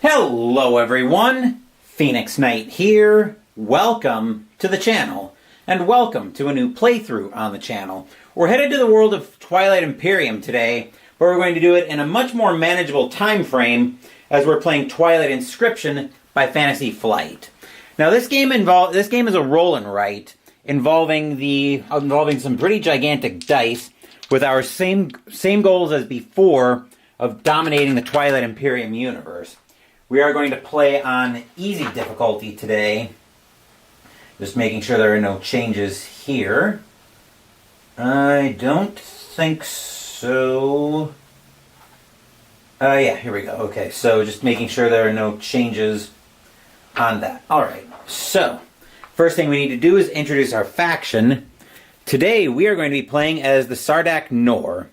Hello everyone, Phoenix Knight here. Welcome to the channel, and welcome to a new playthrough on the channel. We're headed to the world of Twilight Imperium today, but we're going to do it in a much more manageable time frame as we're playing Twilight Inscription by Fantasy Flight. Now this game is a roll and write involving some pretty gigantic dice with our same goals as before of dominating the Twilight Imperium universe. We are going to play on easy difficulty today. Just making sure there are no changes here. I don't think so. Yeah, here we go. Okay, so just making sure there are no changes on that. Alright, so first thing we need to do is introduce our faction. Today we are going to be playing as the Sardak Nor.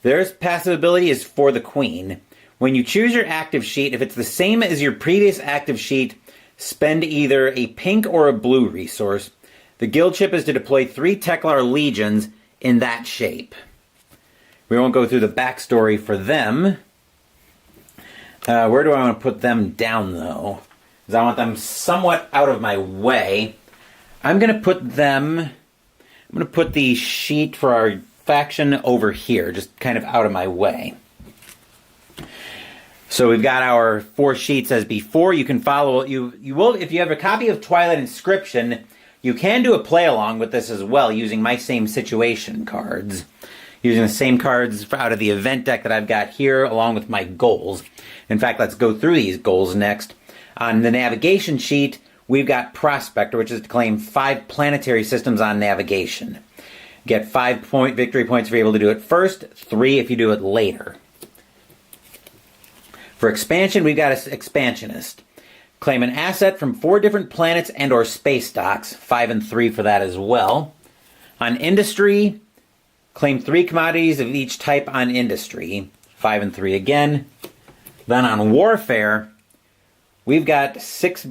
Their passive ability is For the Queen. When you choose your active sheet, if it's the same as your previous active sheet, spend either a pink or a blue resource. The guild chip is to deploy 3 Teklar legions in that shape. We won't go through the backstory for them. Where do I want to put them down, though? Because I want them somewhat out of my way. I'm going to put the sheet for our faction over here, just kind of out of my way. So we've got our 4 sheets as before. You can follow, you will, if you have a copy of Twilight Inscription, you can do a play along with this as well using my same situation cards. Using the same cards out of the event deck that I've got here along with my goals. In fact, let's go through these goals next. On the navigation sheet, we've got Prospector, which is to claim 5 planetary systems on navigation. Get 5 victory points if you're able to do it first, 3 if you do it later. For expansion, we've got an Expansionist. Claim an asset from 4 different planets and or space docks, 5 and 3 for that as well. On industry, claim 3 commodities of each type on industry, 5 and 3 again. Then on warfare, we've got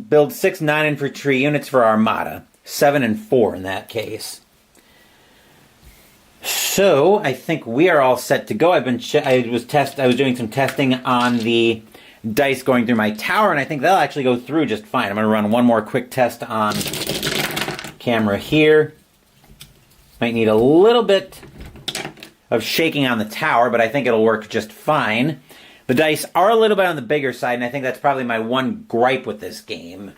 build 6 non-infantry units for Armada, 7 and 4 in that case. So I think we are all set to go. I was doing some testing on the dice going through my tower, and I think they'll actually go through just fine. I'm going to run one more quick test on camera here. Might need a little bit of shaking on the tower, but I think it'll work just fine. The dice are a little bit on the bigger side, and I think that's probably my one gripe with this game.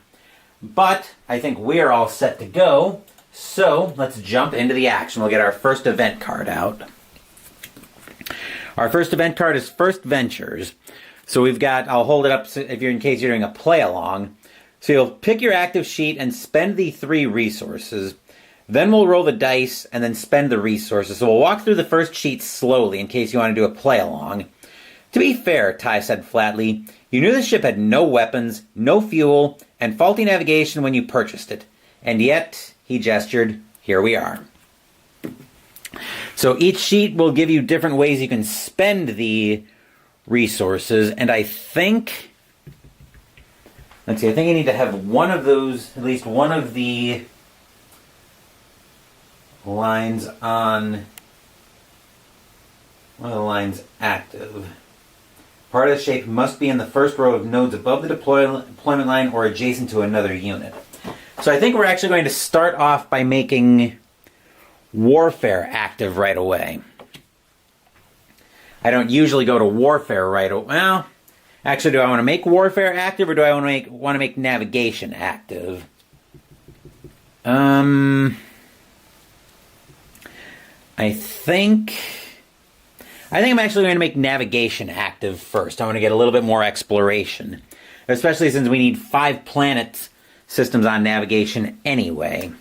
But I think we're all set to go. So, let's jump into the action. We'll get our first event card out. Our first event card is First Ventures. So we've got, I'll hold it up in case you're doing a play-along. So you'll pick your active sheet and spend the 3 resources. Then we'll roll the dice and then spend the resources. So we'll walk through the first sheet slowly in case you want to do a play-along. To be fair, Ty said flatly, you knew the ship had no weapons, no fuel, and faulty navigation when you purchased it. And yet, he gestured, here we are. So each sheet will give you different ways you can spend the resources, and I think, let's see, I think I need to have one of those, at least one of the lines on, one of the lines active. Part of the shape must be in the first row of nodes above the deployment line or adjacent to another unit. So I think we're actually going to start off by making warfare active right away. I don't usually go to warfare right away. Well, actually, do I want to make warfare active or do I want to make navigation active? I think I'm actually going to make navigation active first. I want to get a little bit more exploration, especially since we need 5 planets systems on navigation anyway.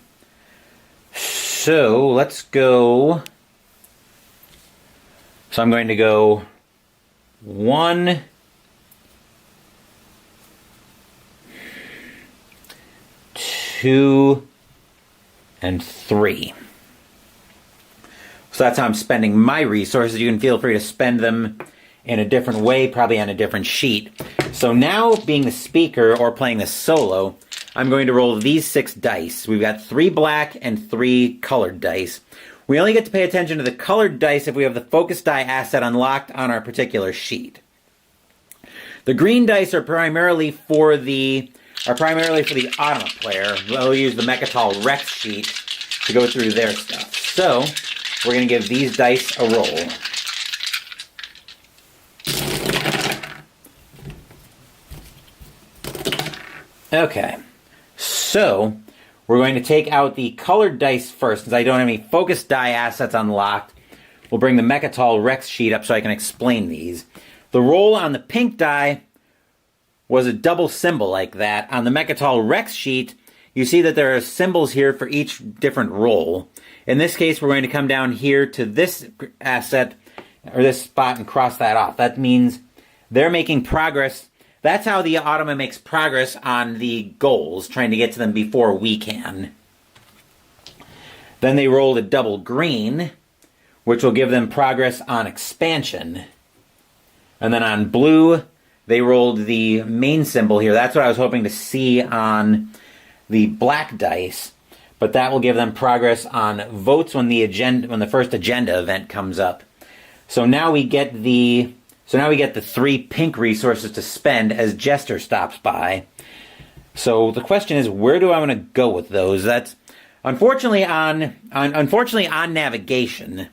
So let's go. So I'm going to go 1, 2, and 3. So that's how I'm spending my resources. You can feel free to spend them in a different way, probably on a different sheet. So now, being the speaker or playing the solo, I'm going to roll these 6 dice. We've got 3 black and 3 colored dice. We only get to pay attention to the colored dice if we have the focus die asset unlocked on our particular sheet. The green dice are primarily for the Automa player. They'll use the Mechatol Rex sheet to go through their stuff. So, we're going to give these dice a roll. Okay, so we're going to take out the colored dice first, since I don't have any focus die assets unlocked. We'll bring the Mechatol Rex sheet up so I can explain these. The roll on the pink die was a double symbol like that. On the Mechatol Rex sheet, you see that there are symbols here for each different roll. In this case, we're going to come down here to this asset, or this spot, and cross that off. That means they're making progress. That's how the Automa makes progress on the goals, trying to get to them before we can. Then they rolled a double green, which will give them progress on expansion. And then on blue, they rolled the main symbol here. That's what I was hoping to see on the black dice. But that will give them progress on votes when the first agenda event comes up. So now we get the 3 pink resources to spend as Jester stops by. So the question is, where do I want to go with those? That's unfortunately on navigation.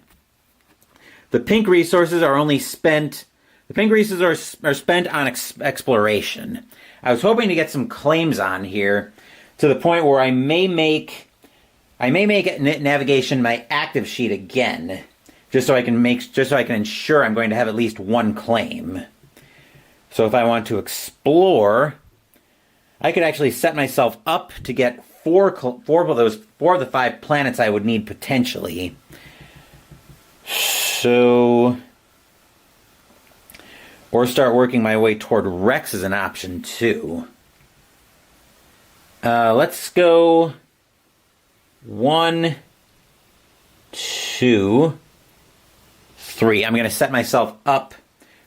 The pink resources are only spent. The pink resources are spent on exploration. I was hoping to get some claims on here to the point where I may make navigation my active sheet again. Just so I can ensure I'm going to have at least one claim. So if I want to explore, I could actually set myself up to get four of the 5 planets I would need potentially. So, or start working my way toward Rex as an option too. Let's go 1, 2, 3. I'm going to set myself up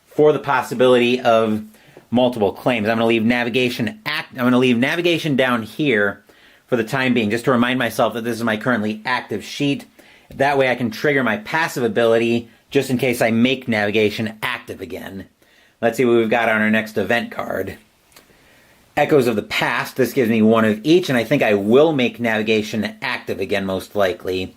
for the possibility of multiple claims. I'm going to leave navigation down here for the time being, just to remind myself that this is my currently active sheet. That way I can trigger my passive ability just in case I make navigation active again. Let's see what we've got on our next event card. Echoes of the Past. This gives me 1 of each, and I think I will make navigation active again, most likely.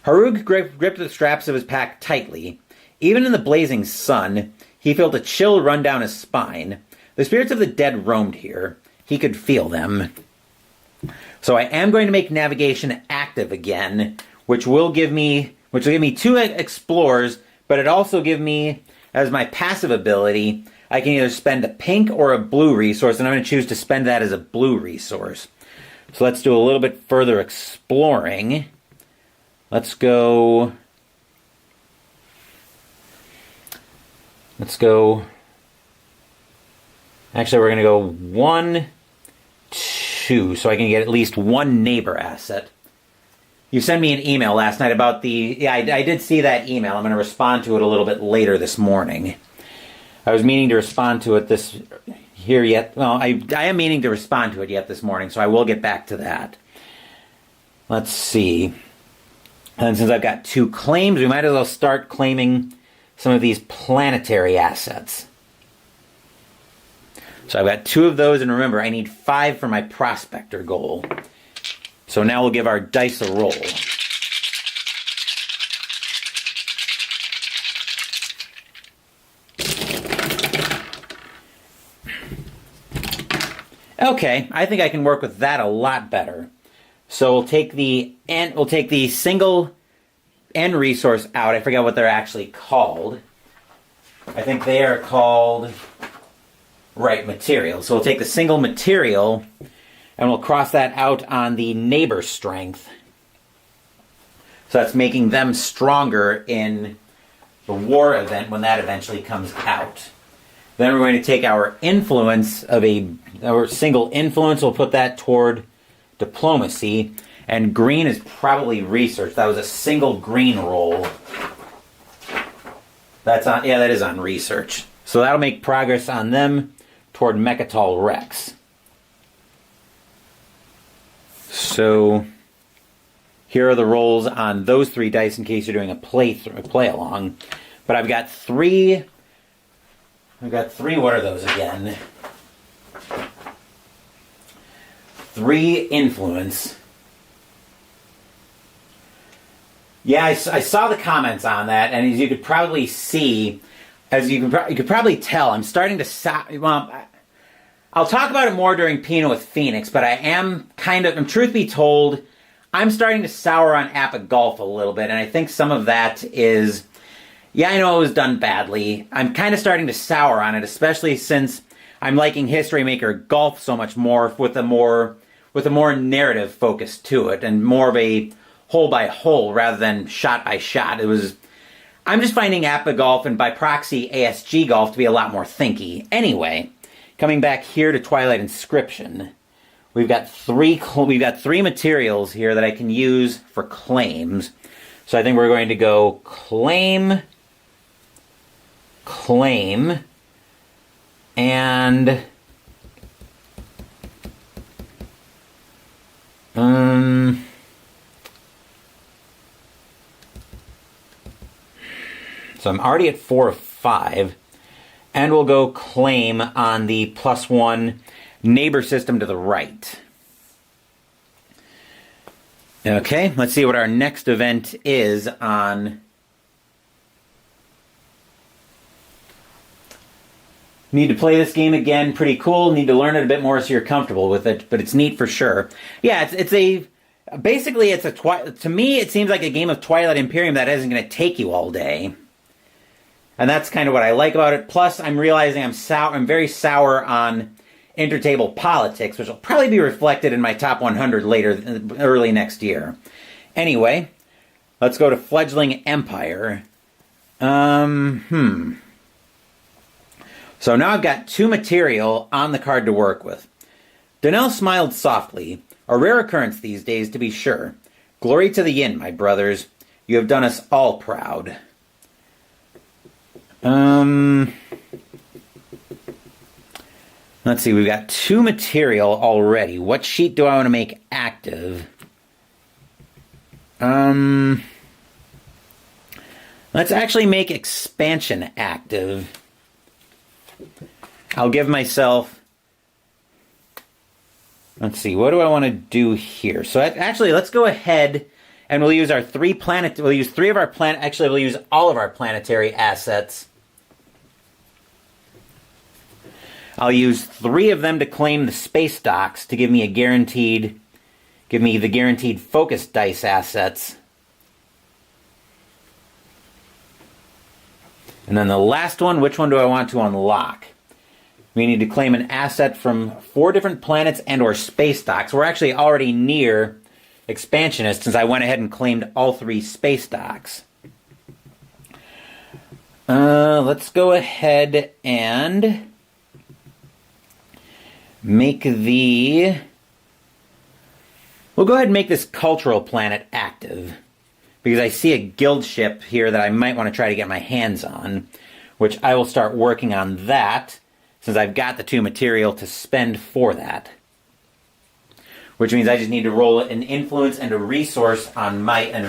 Harug gripped the straps of his pack tightly. Even in the blazing sun, he felt a chill run down his spine. The spirits of the dead roamed here. He could feel them. So I am going to make navigation active again, which will give me 2 explorers, but it also give me, as my passive ability, I can either spend a pink or a blue resource, and I'm going to choose to spend that as a blue resource. So let's do a little bit further exploring. Let's go. Actually, we're going to go 1, 2, so I can get at least 1 neighbor asset. You sent me an email last night about I did see that email. I'm going to respond to it a little bit later this morning. I was meaning to respond to it I am meaning to respond to it yet this morning, so I will get back to that. Let's see. And since I've got 2 claims, we might as well start claiming some of these planetary assets. So I've got 2 of those, and remember, I need 5 for my prospector goal. So now we'll give our dice a roll. Okay, I think I can work with that a lot better. So we'll take the single N resource out. I forget what they're actually called. I think they are called material. So we'll take the single material and we'll cross that out on the neighbor strength. So that's making them stronger in the war event when that eventually comes out. Then we're going to take our influence our single influence, we'll put that toward diplomacy, and green is probably research. That was a single green roll. That is on research. So that'll make progress on them toward Mechatol Rex. So here are the rolls on those 3 dice in case you're doing a play along. But I've got 3 We've got 3, what are those again? 3 influence. Yeah, I saw the comments on that, and as you could probably see, you could probably tell, I'm starting to well, I'll talk about it more during Pinot with Phoenix, but I am truth be told, I'm starting to sour on Appa Golf a little bit, and I think some of that is, yeah, I know it was done badly. I'm kind of starting to sour on it, especially since I'm liking History Maker Golf so much more with a more narrative focus to it, and more of a hole by hole rather than shot by shot. I'm just finding Appa Golf and by proxy ASG Golf to be a lot more thinky. Anyway, coming back here to Twilight Inscription, we've got 3 materials here that I can use for claims. So I think we're going to go claim, and so I'm already at 4 of 5, and we'll go claim on the +1 neighbor system to the right. Okay, let's see what our next event is on. Need to play this game again, pretty cool. Need to learn it a bit more so you're comfortable with it, but it's neat for sure. Yeah, basically to me it seems like a game of Twilight Imperium that isn't going to take you all day. And that's kind of what I like about it. Plus, I'm realizing I'm very sour on intertable politics, which will probably be reflected in my top 100 early next year. Anyway, let's go to Fledgling Empire. So now I've got 2 material on the card to work with. Donnell smiled softly, a rare occurrence these days to be sure. Glory to the Yin, my brothers. You have done us all proud. Let's see, we've got 2 material already. What sheet do I want to make active? Let's actually make expansion active. I'll give myself, let's see, what do I want to do here? So actually, let's go ahead and we'll use our 3 we'll use 3 of our actually we'll use all of our planetary assets. I'll use 3 of them to claim the space docks to give me the guaranteed focus dice assets. And then the last one, which one do I want to unlock? We need to claim an asset from 4 different planets and or space docks. We're actually already near Expansionist since I went ahead and claimed all 3 space docks. Let's go ahead and we'll go ahead and make this cultural planet active, because I see a guild ship here that I might want to try to get my hands on, which I will start working on that since I've got the 2 material to spend for that. Which means I just need to roll an influence and a resource on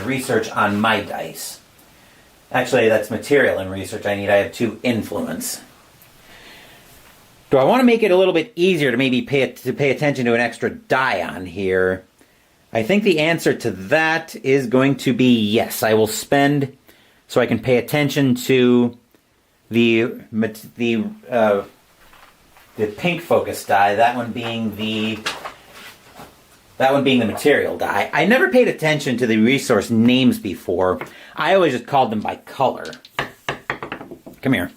research on my dice. Actually, that's material and research I need. I have 2 influence. Do I want to make it a little bit easier to maybe pay attention to an extra die on here? I think the answer to that is going to be yes. I will spend so I can pay attention to the pink focus die. That one being the material die. I never paid attention to the resource names before. I always just called them by color. Come here.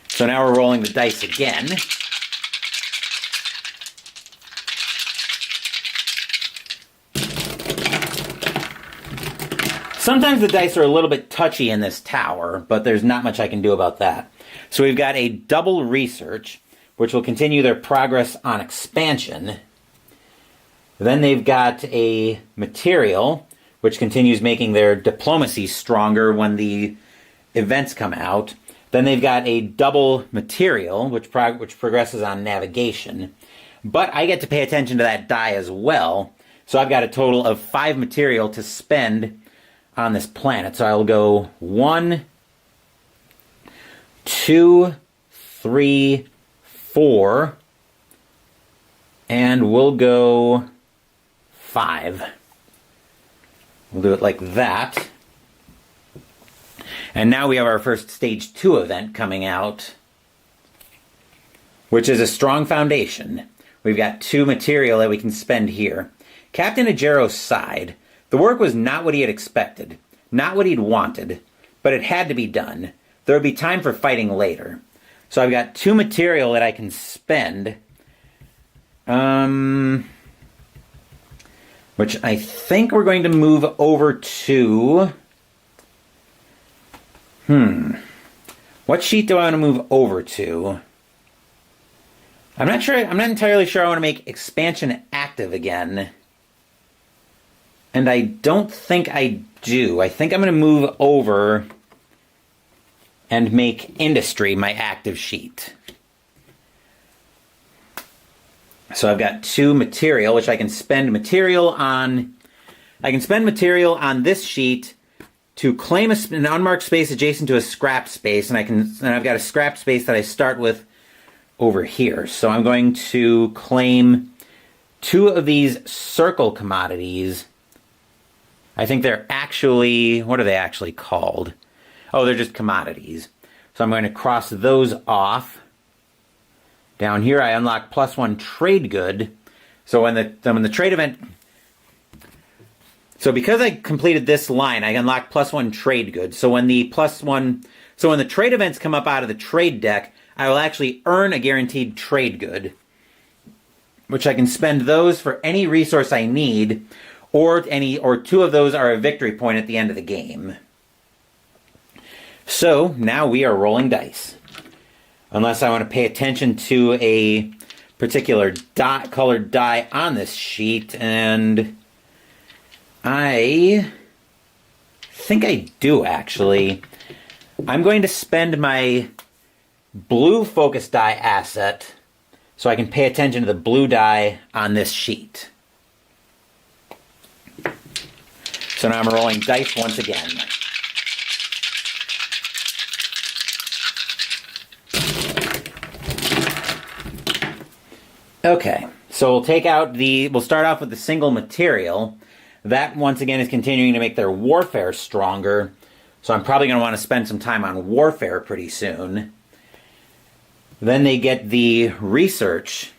So now we're rolling the dice again. Sometimes the dice are a little bit touchy in this tower, but there's not much I can do about that. So we've got a double research, which will continue their progress on expansion. Then they've got a material, which continues making their diplomacy stronger when the events come out. Then they've got a double material, which progresses on navigation. But I get to pay attention to that die as well. So I've got a total of 5 material to spend on this planet. So I'll go 1, 2, 3, 4, and we'll go 5. We'll do it like that. And now we have our first Stage 2 event coming out, which is a strong foundation. We've got 2 material that we can spend here. Captain Ajero's side. The work was not what he had expected, not what he'd wanted, but it had to be done. There would be time for fighting later. So I've got 2 material that I can spend, which I think we're going to move over to... What sheet do I want to move over to? I'm not entirely sure I want to make expansion active again. And I don't think I do. I think I'm going to move over and make industry my active sheet. So I've got 2 material, which I can spend material on. I can spend material on this sheet to claim an unmarked space adjacent to a scrap space, and I've got a scrap space that I start with over here. So I'm going to claim 2 of these circle commodities. I think they're actually, what are they actually called? Oh, they're just commodities. So I'm going to cross those off. Down here I unlock +1 trade good. So when the trade event... So because I completed this line, I unlock +1 trade good. So when the trade events come up out of the trade deck, I will actually earn a guaranteed trade good, which I can spend those for any resource I need, or 2 of those are a victory point at the end of the game. So now we are rolling dice. Unless I want to pay attention to a particular colored die on this sheet, and I think I do, actually. I'm going to spend my blue focus die asset so I can pay attention to the blue die on this sheet. So now I'm rolling dice once again. Okay, so we'll start off with the single material. That, once again, is continuing to make their warfare stronger. So I'm probably going to want to spend some time on warfare pretty soon. Then they get the research.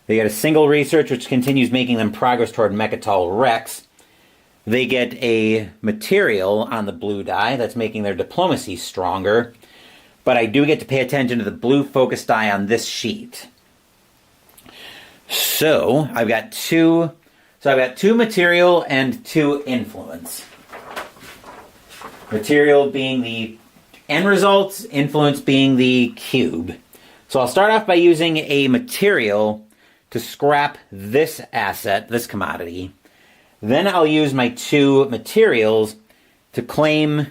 They get a single research, which continues making them progress toward Mechatol Rex. They get a material on the blue die that's making their diplomacy stronger. But I do get to pay attention to the blue focus die on this sheet. So I've got 2 material and 2 influence. Material being the end results, influence being the cube. So I'll start off by using a material to scrap this asset, this commodity. Then I'll use my 2 materials to claim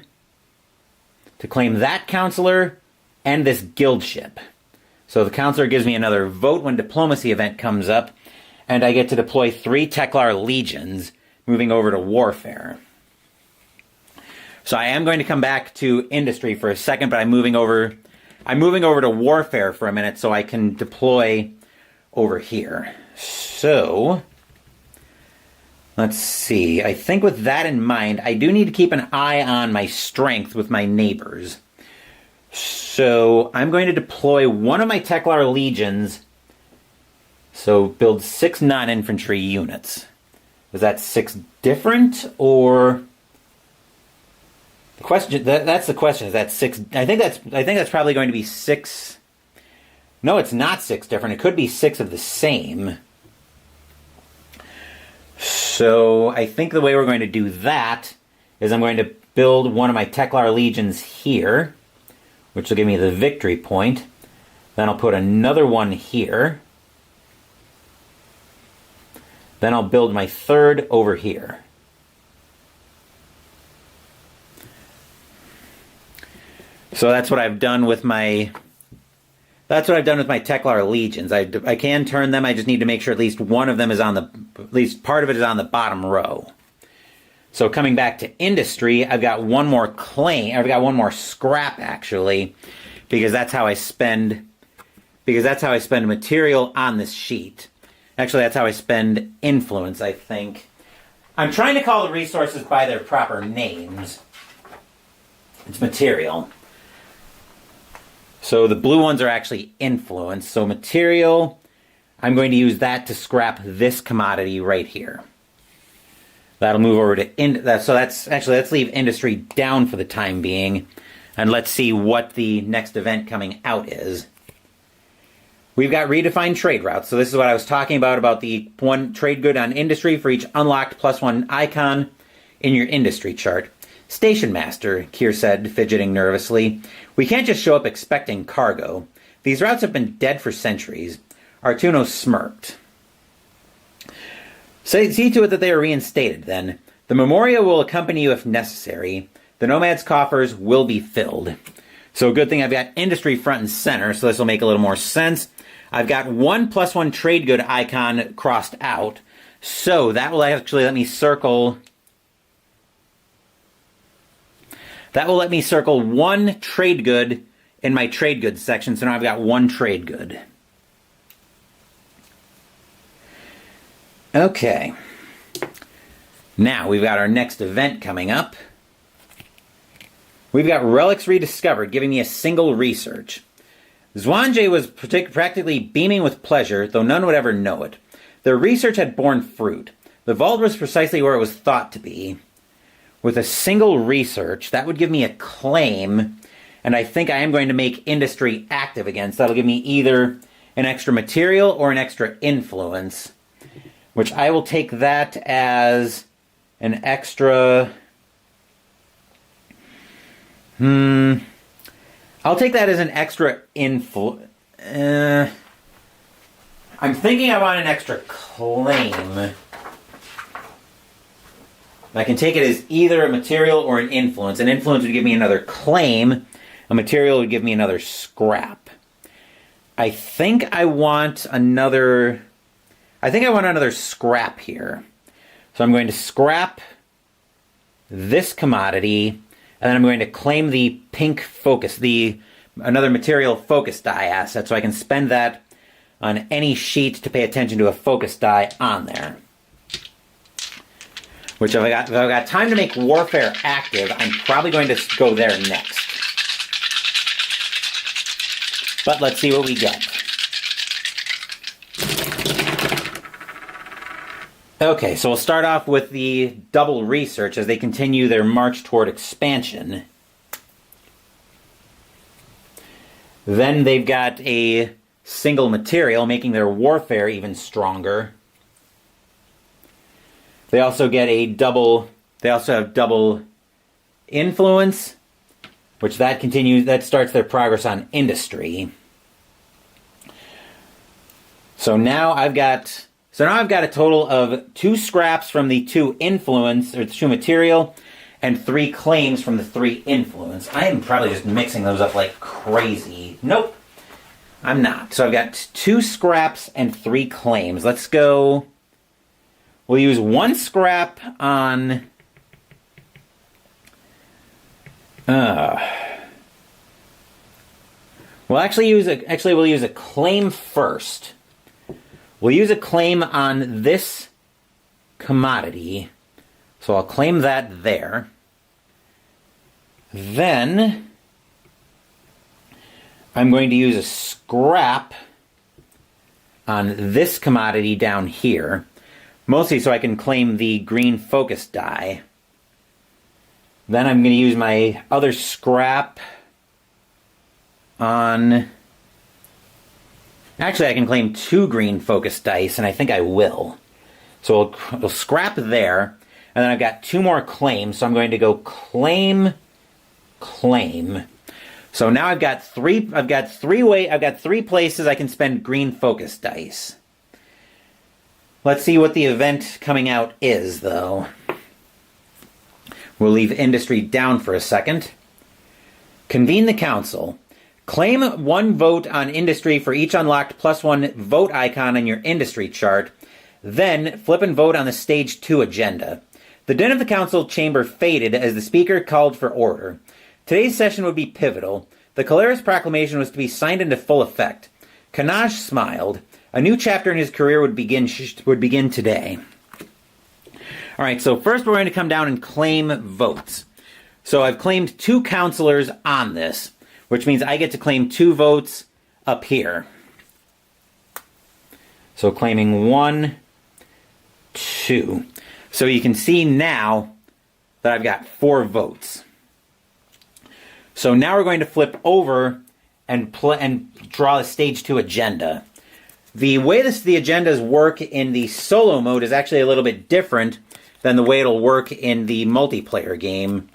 that counselor and this guild ship. So the counselor gives me another vote when diplomacy event comes up, and I get to deploy 3 Teklar legions, moving over to warfare. So I am going to come back to industry for a second, but I'm moving over to warfare for a minute so I can deploy over here. So let's see. I think with that in mind, I do need to keep an eye on my strength with my neighbors. So I'm going to deploy one of my Teklar legions. So build 6 non-infantry units. Is that 6 different, or the question? That's the question. Is that 6? I think that's probably going to be 6. No, it's not 6 different. It could be 6 of the same. So I think the way we're going to do that is I'm going to build one of my Teklar legions here, which will give me the victory point. Then I'll put another one here. Then I'll build my 3rd over here. So that's what I've done with my Teklar legions. I can turn them. I just need to make sure at least one of them is at least part of it is on the bottom row. So coming back to industry, I've got one more claim. I've got one more scrap, actually, because that's how I spend material on this sheet. Actually, that's how I spend influence, I think. I'm trying to call the resources by their proper names. It's material. So the blue ones are actually influence. So material, I'm going to use that to scrap this commodity right here. That'll move over to let's leave industry down for the time being, and let's see what the next event coming out is. We've got redefined trade routes. So this is what I was talking about the one trade good on industry for each unlocked +1 icon in your industry chart. Station Master, Kier said, fidgeting nervously. We can't just show up expecting cargo. These routes have been dead for centuries. Artuno smirked. See to it that they are reinstated, then. The Memoria will accompany you if necessary. The Nomad's coffers will be filled. So good thing I've got industry front and center, so this will make a little more sense. I've got one +1 trade good icon crossed out, so that will actually let me circle... That will let me circle one trade good in my trade goods section, so now I've got one trade good. Okay. Now we've got our next event coming up. We've got relics rediscovered, giving me a single research. Zwange was practically beaming with pleasure, though none would ever know it. Their research had borne fruit. The vault was precisely where it was thought to be. With a single research, that would give me a claim, and I think I am going to make industry active again. So that'll give me either an extra material or an extra influence, which I will take that as an extra... I'll take that as an extra I'm thinking I want an extra claim. I can take it as either a material or an influence. An influence would give me another claim. A material would give me another scrap. I think I want another scrap here. So I'm going to scrap this commodity, and then I'm going to claim the pink focus, another material focus die asset, so I can spend that on any sheet to pay attention to a focus die on there. Which, if I've got time to make warfare active, I'm probably going to go there next. But let's see what we get. Okay, so we'll start off with the double research as they continue their march toward expansion. Then they've got a single material, making their warfare even stronger. They also get they also have double influence, which that starts their progress on industry. So now I've got a total of 2 scraps from the 2 influence, or 2 material, and 3 claims from the 3 influence. I am probably just mixing those up like crazy. Nope, I'm not. So I've got 2 scraps and 3 claims. Let's go... We'll use 1 scrap on... we'll use a claim first. We'll use a claim on this commodity. So I'll claim that there. Then I'm going to use a scrap on this commodity down here. Mostly so I can claim the green focus die. Then I'm going to use my other scrap on... Actually, I can claim 2 green focus dice, and I think I will. So we'll scrap there, and then I've got 2 more claims, so I'm going to go claim. So now I've got 3 places I can spend green focus dice. Let's see what the event coming out is, though. We'll leave industry down for a second. Convene the council. Claim 1 vote on industry for each unlocked +1 vote icon on your industry chart. Then flip and vote on the Stage 2 agenda. The din of the council chamber faded as the speaker called for order. Today's session would be pivotal. The Caleres Proclamation was to be signed into full effect. Kanaj smiled. A new chapter in his career would begin today. All right, so first we're going to come down and claim votes. So I've claimed 2 counselors on this, which means I get to claim 2 votes up here. So claiming 1, 2. So you can see now that I've got 4 votes. So now we're going to flip over and draw the stage 2 agenda. The way the agendas work in the solo mode is actually a little bit different than the way it'll work in the multiplayer game,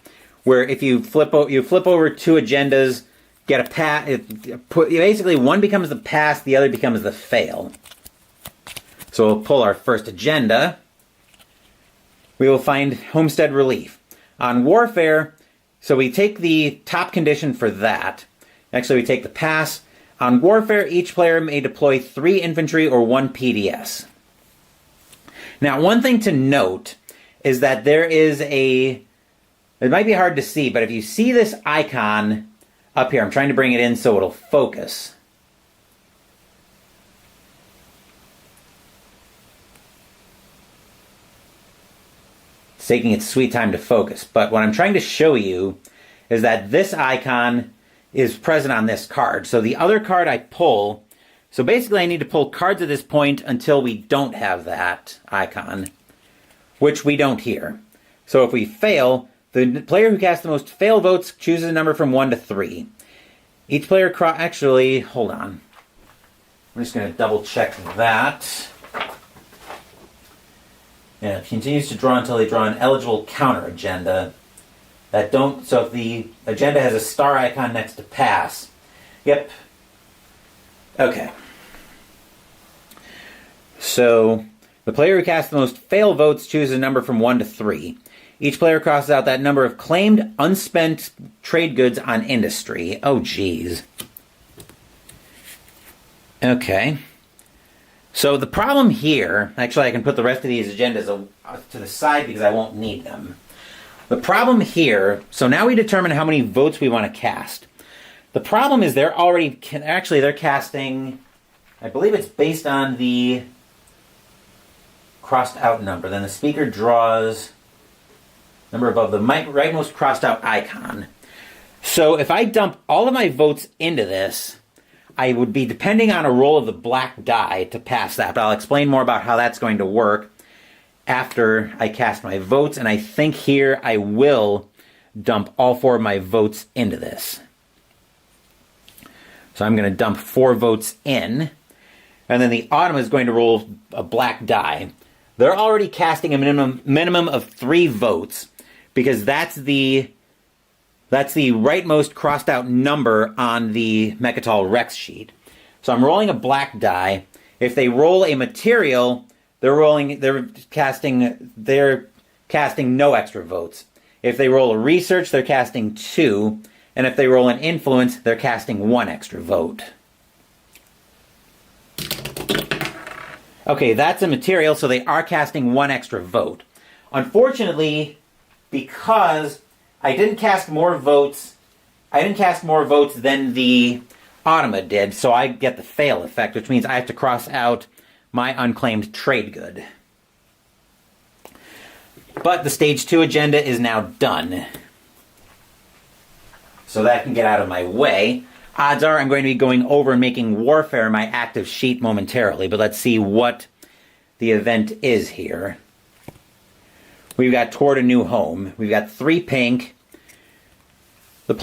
where if you flip over 2 agendas, get a pass. Basically, one becomes the pass, the other becomes the fail. So we'll pull our first agenda. We will find Homestead Relief. On Warfare, so we take the top condition for that. Actually, we take the pass. On Warfare, each player may deploy 3 infantry or 1 PDS. Now, one thing to note is that there is it might be hard to see, but if you see this icon up here, I'm trying to bring it in so it'll focus. It's taking its sweet time to focus, but what I'm trying to show you is that this icon is present on this card. So the other card I pull, so basically I need to pull cards at this point until we don't have that icon, which we don't here. So if we fail, the player who casts the most fail votes chooses a number from 1 to 3. Each player actually, hold on. I'm just going to double check that. Yeah, it continues to draw until they draw an eligible counter agenda. So if the agenda has a star icon next to pass. Yep. Okay. So the player who casts the most fail votes chooses a number from 1 to 3. Each player crosses out that number of claimed unspent trade goods on industry. Oh, geez. Okay. So the problem here, actually I can put the rest of these agendas to the side because I won't need them. The problem here, so now we determine how many votes we want to cast. The problem is they're casting, I believe it's based on the crossed out number. Then the speaker draws number above the rightmost crossed out icon. So if I dump all of my votes into this, I would be depending on a roll of the black die to pass that. But I'll explain more about how that's going to work after I cast my votes. And I think here I will dump all 4 of my votes into this. So I'm going to dump 4 votes in. And then the Autumn is going to roll a black die. They're already casting a minimum of 3 votes because that's the rightmost crossed out number on the Mechatol Rex sheet. So I'm rolling a black die. If they roll a material, they're casting no extra votes. If they roll a research, they're casting 2, and if they roll an influence, they're casting 1 extra vote. Okay, that's a material, so they are casting 1 extra vote. Unfortunately, because I didn't cast more votes than the Automa did, so I get the fail effect, which means I have to cross out my unclaimed trade good. But the stage 2 agenda is now done. So that can get out of my way. Odds are I'm going to be going over and making Warfare my active sheet momentarily, but let's see what the event is here. We've got Toward a New Home. We've got 3 pink. The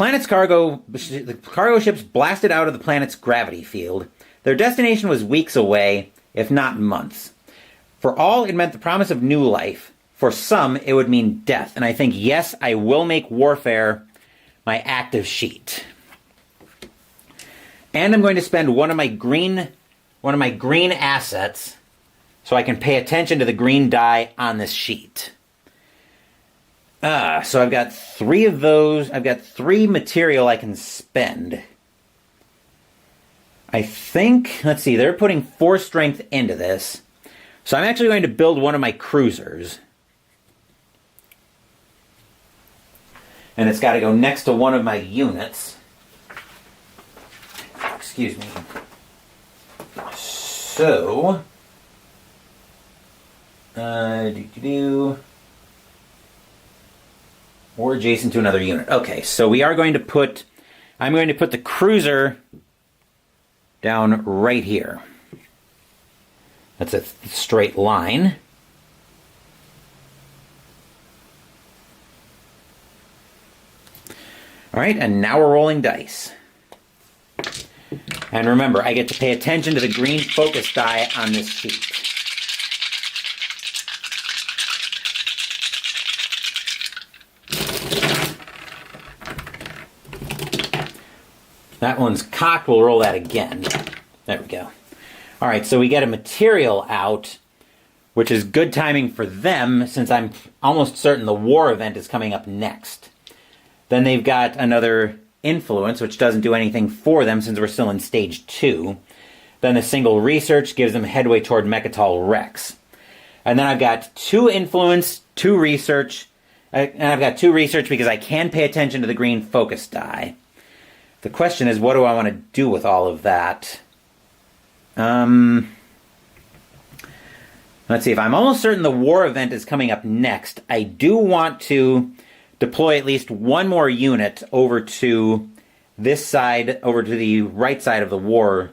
cargo ships blasted out of the planet's gravity field. Their destination was weeks away, if not months. For all, it meant the promise of new life. For some, it would mean death. And I think, yes, I will make Warfare my active sheet. And I'm going to spend one of my green assets so I can pay attention to the green die on this sheet. So I've got 3 of those. I've got 3 material I can spend. I think, let's see, they're putting 4 strength into this. So I'm actually going to build one of my cruisers. And it's got to go next to one of my units. excuse me. So, or adjacent to another unit. Okay, so we are going to put, I'm going to put the cruiser down right here. That's a straight line. All right, and now we're rolling dice. And remember, I get to pay attention to the green focus die on this sheet. That one's cocked. We'll roll that again. There we go. All right, so we get a material out, which is good timing for them since I'm almost certain the war event is coming up next. Then they've got another influence, which doesn't do anything for them since we're still in stage 2. Then a single research gives them headway toward Mechatol Rex. And then I've got 2 influence, 2 research, and I've got 2 research because I can pay attention to the green focus die. The question is, what do I want to do with all of that? Let's see, if I'm almost certain the war event is coming up next, I do want to deploy at least one more unit over to this side, over to the right side of the war,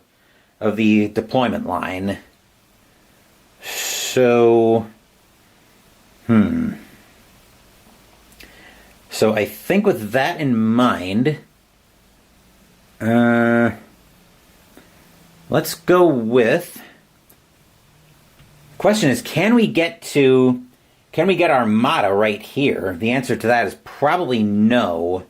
of the deployment line. So, So I think with that in mind, let's go with, question is, can we get Armada right here? The answer to that is probably no.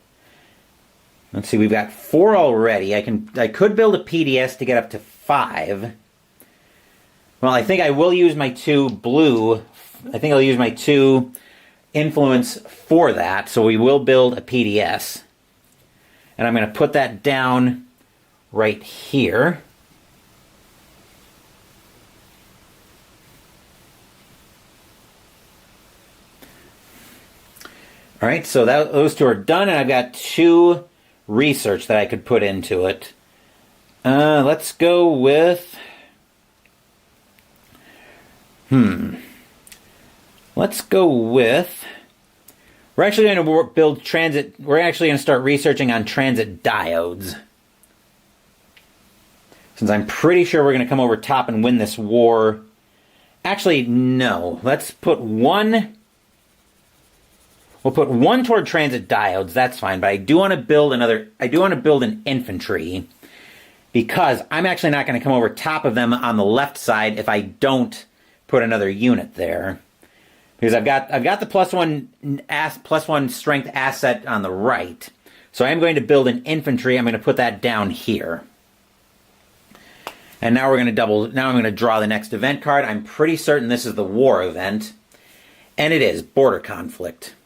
Let's see, we've got 4 already. I could build a PDS to get up to 5. Well, I think I will use my 2 blue. I think I'll use my 2 influence for that, so we will build a PDS. And I'm going to put that down right here. All right, so those 2 are done, and I've got 2 research that I could put into it. Let's go with... Let's go with... We're actually going to build transit... We're actually going to start researching on transit diodes. Since I'm pretty sure we're going to come over top and win this war. Actually, no. Let's put 1... We'll put 1 toward transit diodes, that's fine, but I do want to build an infantry, because I'm actually not going to come over top of them on the left side if I don't put another unit there. Because I've got the +1 strength asset on the right. So I am going to build an infantry. I'm going to put that down here. And now I'm going to draw the next event card. I'm pretty certain this is the war event. And it is border conflict.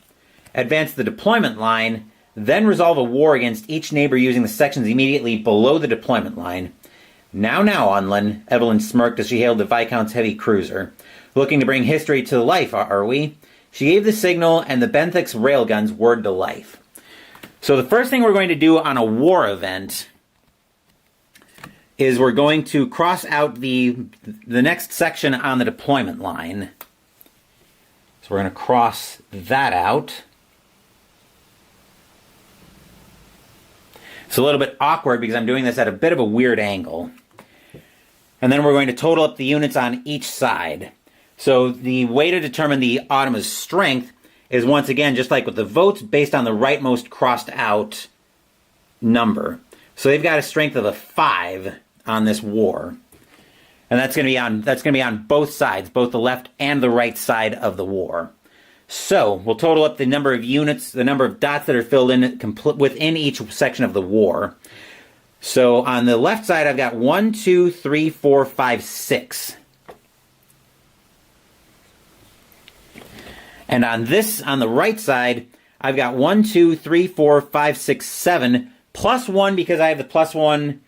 Advance the deployment line, then resolve a war against each neighbor using the sections immediately below the deployment line. Now, Unlin, Evelyn smirked as she hailed the Viscount's heavy cruiser. Looking to bring history to life, are we? She gave the signal, and the Benthic's railguns whirred to life. So the first thing we're going to do on a war event is we're going to cross out the next section on the deployment line. So we're going to cross that out. It's a little bit awkward because I'm doing this at a bit of a weird angle. And then we're going to total up the units on each side. So the way to determine the Automa's strength is, once again, just like with the votes, based on the rightmost crossed out number. So they've got a strength of a 5 on this war. And that's going to be on both sides, both the left and the right side of the war. So we'll total up the number of units, the number of dots that are filled in within each section of the war. So on the left side, I've got 1, 2, 3, 4, 5, 6. And on the right side, I've got 1, 2, 3, 4, 5, 6, 7, plus 1 because I have the +1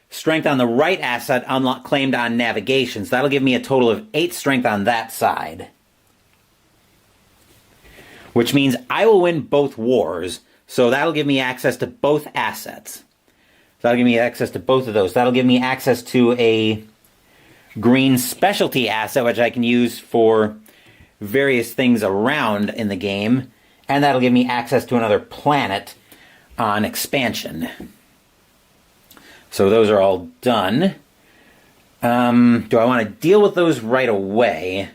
strength on the right asset claimed on navigation. So that'll give me a total of 8 strength on that side. Which means I will win both wars, so that'll give me access to both assets. that'll give me access to both of those. That'll give me access to a green specialty asset, which I can use for various things around in the game. And that'll give me access to another planet on expansion. So those are all done. Do I want to deal with those right away?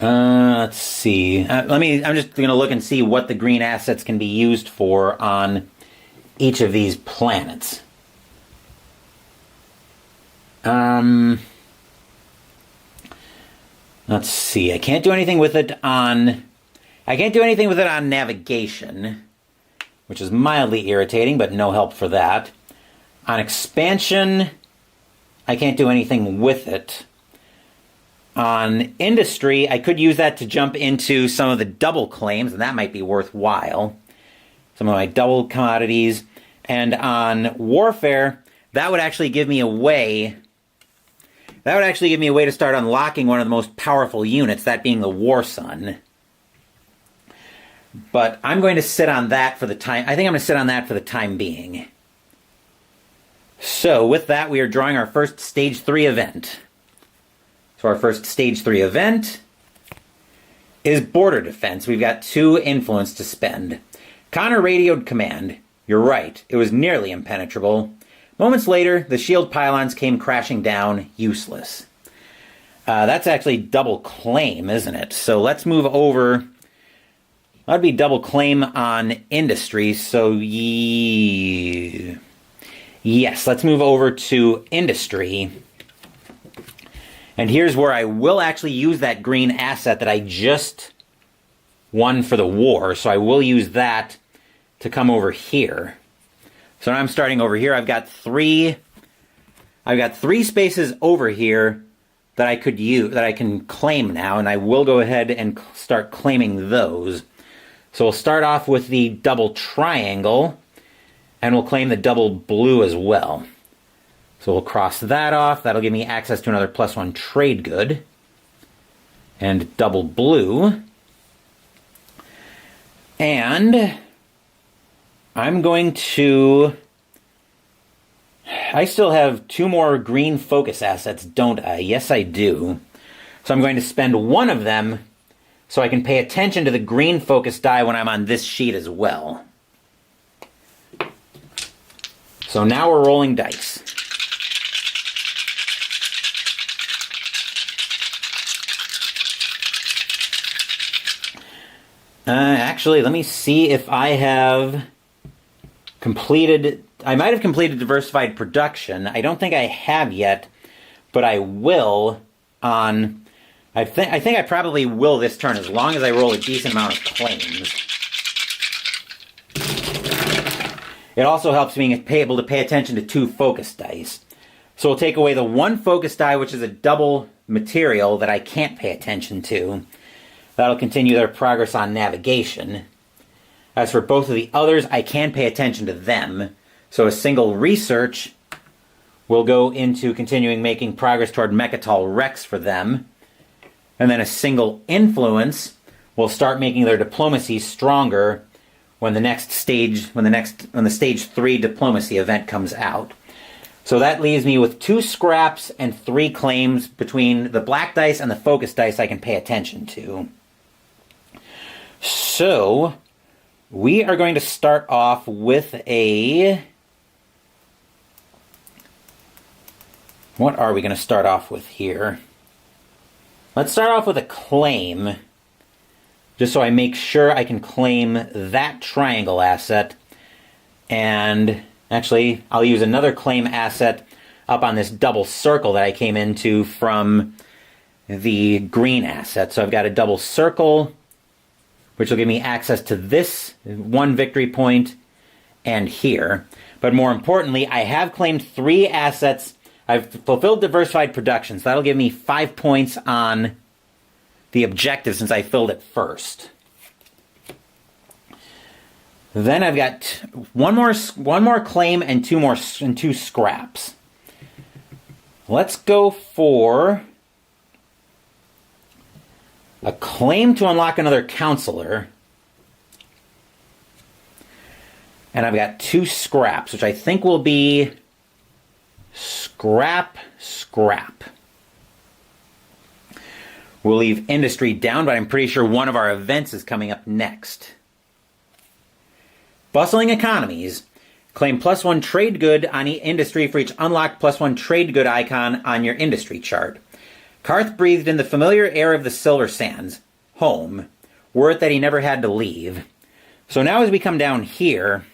Let's see. I'm just going to look and see what the green assets can be used for on each of these planets. Let's see. I can't do anything with it on navigation, which is mildly irritating, but no help for that. On expansion, I can't do anything with it. On industry, I could use that to jump into some of the double claims, and that might be worthwhile. Some of my double commodities. And on warfare, that would actually give me a way. That would actually give me a way to start unlocking one of the most powerful units, that being the War Sun. But I'm going to sit on that for the time. I think I'm going to sit on that for the time being. So with that, we are drawing our first Stage 3 event. So our first Stage 3 event is Border Defense. We've got 2 influence to spend. Connor radioed command. You're right, it was nearly impenetrable. Moments later, the shield pylons came crashing down, useless. That's actually double claim, isn't it? So let's move over. That'd be double claim on industry, so yes, let's move over to industry. And here's where I will actually use that green asset that I just won for the war, so I will use that to come over here. So now I'm starting over here. I've got three spaces over here that I could use, that I can claim now, and I will go ahead and start claiming those. So we'll start off with the double triangle, and we'll claim the double blue as well. So we'll cross that off. That'll give me access to another +1 trade good. And double blue. And I'm going to... I still have 2 more green focus assets, don't I? Yes, I do. So I'm going to spend one of them so I can pay attention to the green focus die when I'm on this sheet as well. So now we're rolling dice. Actually, let me see if I have completed... I might have completed diversified production. I don't think I have yet, but I will on... I think I probably will this turn, as long as I roll a decent amount of claims. It also helps me be able to pay attention to 2 focus dice. So we'll take away the 1 focus die, which is a double material that I can't pay attention to. That'll continue their progress on navigation. As for both of the others, I can pay attention to them. So a single research will go into continuing making progress toward Mechatol Rex for them. And then a single influence will start making their diplomacy stronger when the stage 3 diplomacy event comes out. So that leaves me with 2 scraps and 3 claims between the black dice and the focus dice I can pay attention to. So we are going to start off with a... What are we going to start off with here? Let's start off with a claim, just so I make sure I can claim that triangle asset. And actually, I'll use another claim asset up on this double circle that I came into from the green asset. So I've got a double circle, which will give me access to this 1 victory point and here. But more importantly, I have claimed 3 assets. I've fulfilled diversified production, so that'll give me 5 points on the objective since I filled it first. Then I've got one more claim and 2 scraps. Let's go for a claim to unlock another counselor. And I've got 2 scraps, which I think will be scrap. We'll leave industry down, but I'm pretty sure one of our events is coming up next. Bustling economies. Claim +1 trade good on industry for each unlocked +1 trade good icon on your industry chart. Karth breathed in the familiar air of the Silver Sands, home, word that he never had to leave. So now as we come down here,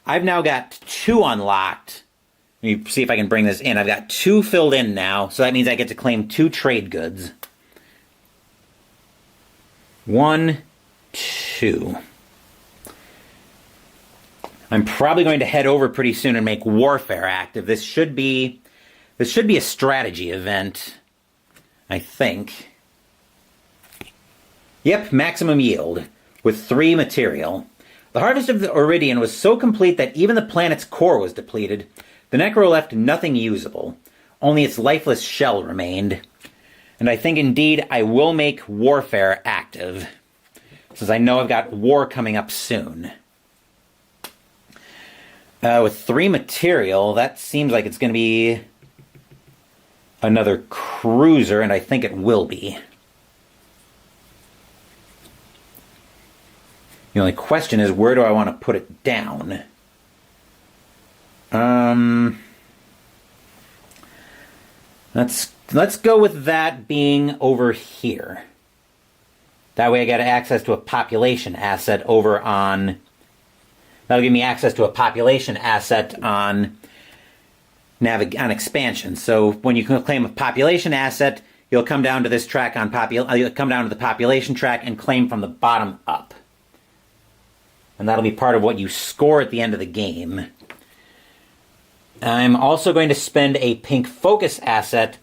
I've now got 2 unlocked. Let me see if I can bring this in. I've got 2 filled in now, so that means I get to claim 2 trade goods. 1, 2. I'm probably going to head over pretty soon and make warfare active. This should be a strategy event, I think. Yep, maximum yield with 3 material. The harvest of the Iridian was so complete that even the planet's core was depleted. The Necro left nothing usable. Only its lifeless shell remained. And I think indeed I will make warfare active, since I know I've got war coming up soon. With 3 material, that seems like it's going to be another cruiser, and I think it will be. The only question is, where do I want to put it down? Let's go with that being over here. That way I get access to a population asset over on... That'll give me access to a population asset on expansion. So when you claim a population asset, you'll come down to this track on you'll come down to the population track and claim from the bottom up. And that'll be part of what you score at the end of the game. I'm also going to spend a pink focus asset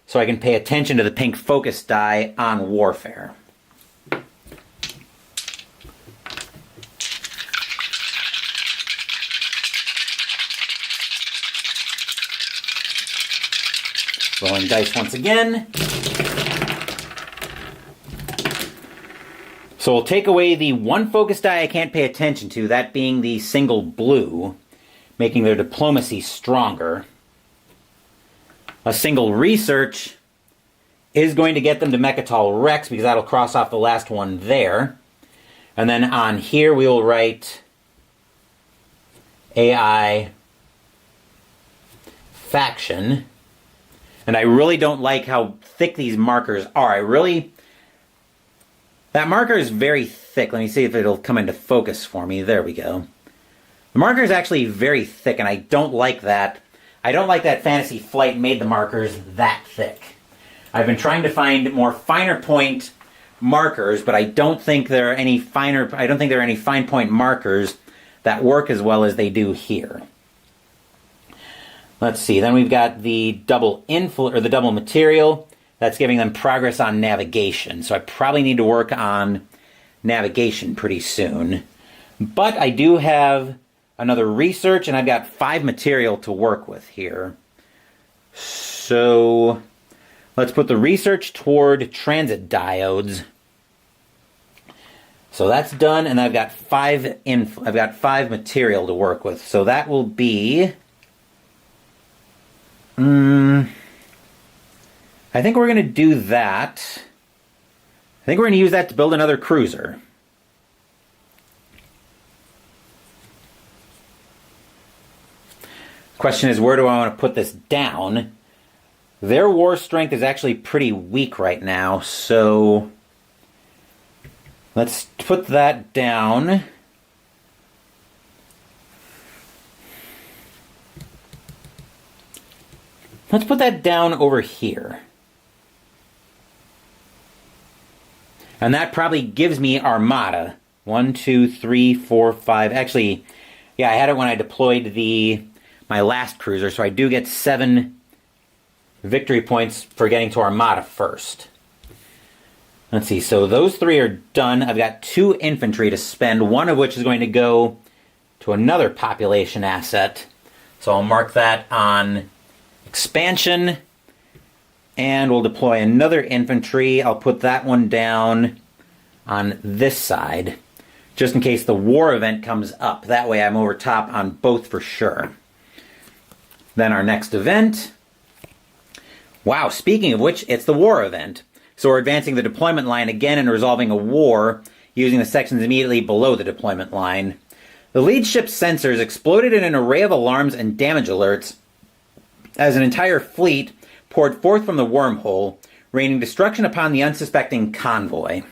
so I can pay attention to the pink focus die on warfare. Rolling dice once again. So we'll take away the 1 focus die I can't pay attention to, that being the single blue, making their diplomacy stronger. A single research is going to get them to Mechatol Rex, because that'll cross off the last one there. And then on here we will write AI faction. And I really don't like how thick these markers are. That marker is very thick. Let me see if it'll come into focus for me. There we go. The marker is actually very thick, and I don't like that. I don't like that Fantasy Flight made the markers that thick. I've been trying to find more finer point markers, but I don't think there are any fine point markers that work as well as they do here. Let's see, then we've got the double material. That's giving them progress on navigation. So I probably need to work on navigation pretty soon. But I do have another research, and I've got 5 material to work with here. So let's put the research toward transit diodes. So that's done, and I've got 5 material to work with. So that will be... I think we're going to do that. I think we're going to use that to build another cruiser. Question is, where do I want to put this down? Their war strength is actually pretty weak right now, so let's put that down. Let's put that down over here. And that probably gives me Armada. 1, 2, 3, 4, 5. Actually, yeah, I had it when I deployed my last cruiser, so I do get 7 victory points for getting to Armada first. Let's see, so those 3 are done. I've got 2 infantry to spend, one of which is going to go to another population asset. So I'll mark that on expansion, and we'll deploy another infantry. I'll put that one down on this side, just in case the war event comes up. That way I'm over top on both for sure. Then our next event. Wow, speaking of which, it's the war event. So we're advancing the deployment line again and resolving a war using the sections immediately below the deployment line. The lead ship's sensors exploded in an array of alarms and damage alerts as an entire fleet poured forth from the wormhole, raining destruction upon the unsuspecting convoy.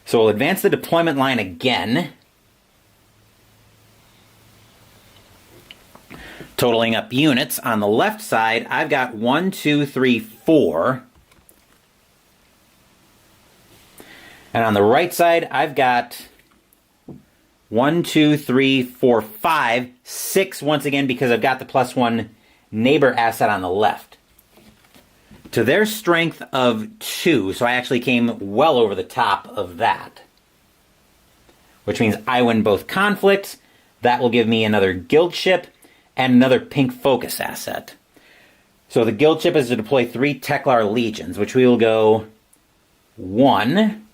So we'll advance the deployment line again, totaling up units. On the left side, I've got 1, 2, 3, 4. And on the right side, I've got 1, 2, 3, 4, 5, 6 once again because I've got the +1 neighbor asset on the left. To their strength of 2, so I actually came well over the top of that. Which means I win both conflicts. That will give me another guild ship and another pink focus asset. So the guild ship is to deploy 3 Teklar legions, which we will go 1.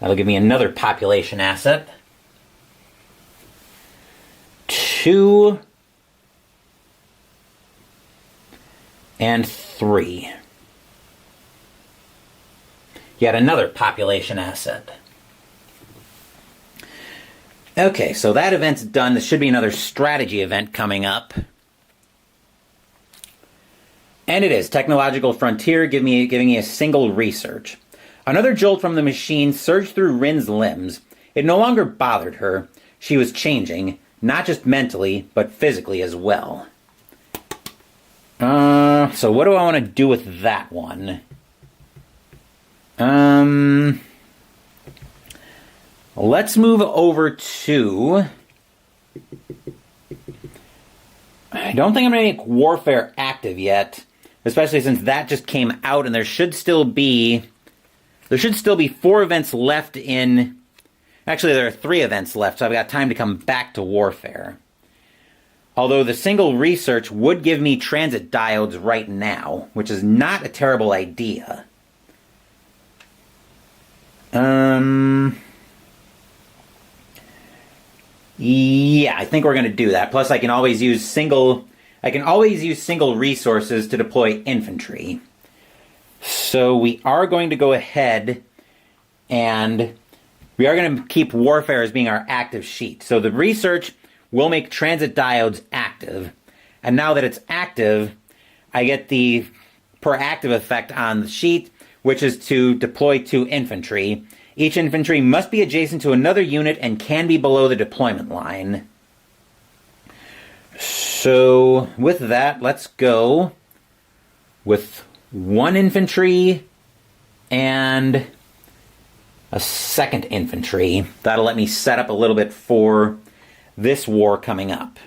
That'll give me another population asset. 2. And 3. Yet another population asset. Okay, so that event's done. There should be another strategy event coming up. And it is. Technological Frontier giving me a single research. Another jolt from the machine surged through Rin's limbs. It no longer bothered her. She was changing, not just mentally, but physically as well. So what do I want to do with that one? Let's move over to... I don't think I'm going to make Warfare active yet, especially since that just came out and there should still be 4 events left in... Actually, there are 3 events left, so I've got time to come back to Warfare. Although the single research would give me transit diodes right now, which is not a terrible idea. Yeah, I think we're going to do that. Plus, I can always use single resources to deploy infantry. So we are going to go ahead and we are going to keep Warfare as being our active sheet. So the research will make transit diodes active. And now that it's active, I get the proactive effect on the sheet, which is to deploy 2 infantry. Each infantry must be adjacent to another unit and can be below the deployment line. So with that, let's go with 1 infantry and a 2nd infantry. That'll let me set up a little bit for this war coming up.